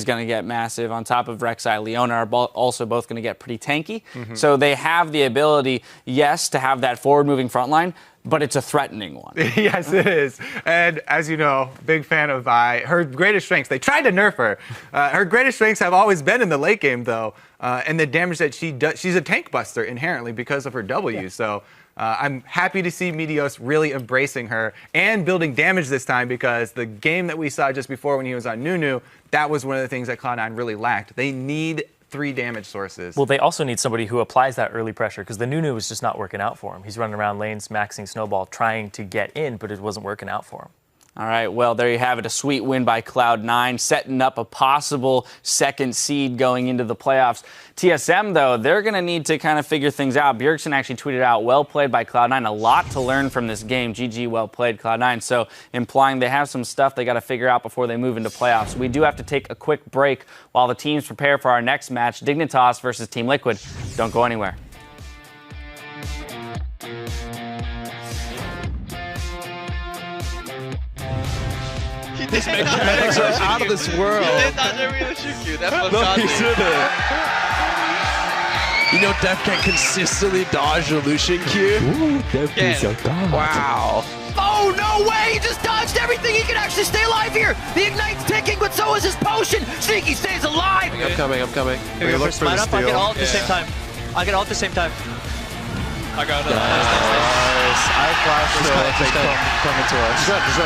going to get massive. On top of Rek'Sai, Leona are also both going to get pretty tanky. Mm-hmm. So they have the ability, yes, to have that forward-moving front line, but it's a threatening one. Yes, it is. And as you know, big fan of Vi. Her greatest strengths, they tried to nerf her. Her greatest strengths have always been in the late game, though, and the damage that she does. She's a tank buster inherently because of her W. Yeah. So. I'm happy to see Meteos really embracing her and building damage this time because the game that we saw just before when he was on Nunu, that was one of the things that Cloud9 really lacked. They need 3 damage sources. Well, they also need somebody who applies that early pressure because the Nunu was just not working out for him. He's running around lanes, maxing Snowball, trying to get in, but it wasn't working out for him. All right, well, there you have it. A sweet win by Cloud9, setting up a possible 2nd seed going into the playoffs. TSM, though, they're going to need to kind of figure things out. Bjergsen actually tweeted out, well played by Cloud9. A lot to learn from this game. GG, well played, Cloud9. So implying they have some stuff they got to figure out before they move into playoffs. We do have to take a quick break while the teams prepare for our next match, Dignitas versus Team Liquid. Don't go anywhere. These mechanics are out of this world. He did not really shoot you. That's what no, he didn't. You know Def can consistently dodge a Lucian Q? Ooh, Def is a god. Wow. Oh, no way! He just dodged everything! He can actually stay alive here! The Ignite's ticking, but so is his potion! Sneaky stays alive! I'm coming. Here we go, first line up. I get all at the same time. I get all at the same time. I got it. Nice. I flashed coming to us. Just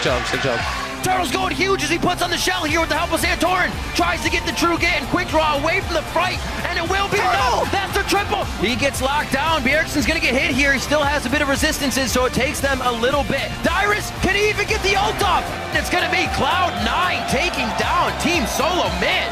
run. Good job. Turtle's going huge as he puts on the shell here with the help of Santorin. Tries to get the true get and quick draw away from the fight, and it will be enough. That's their triple. He gets locked down. Bjergsen's going to get hit here. He still has a bit of resistances, so it takes them a little bit. Dyrus, can he even get the ult off? It's going to be Cloud9 taking down Team Solo Mid.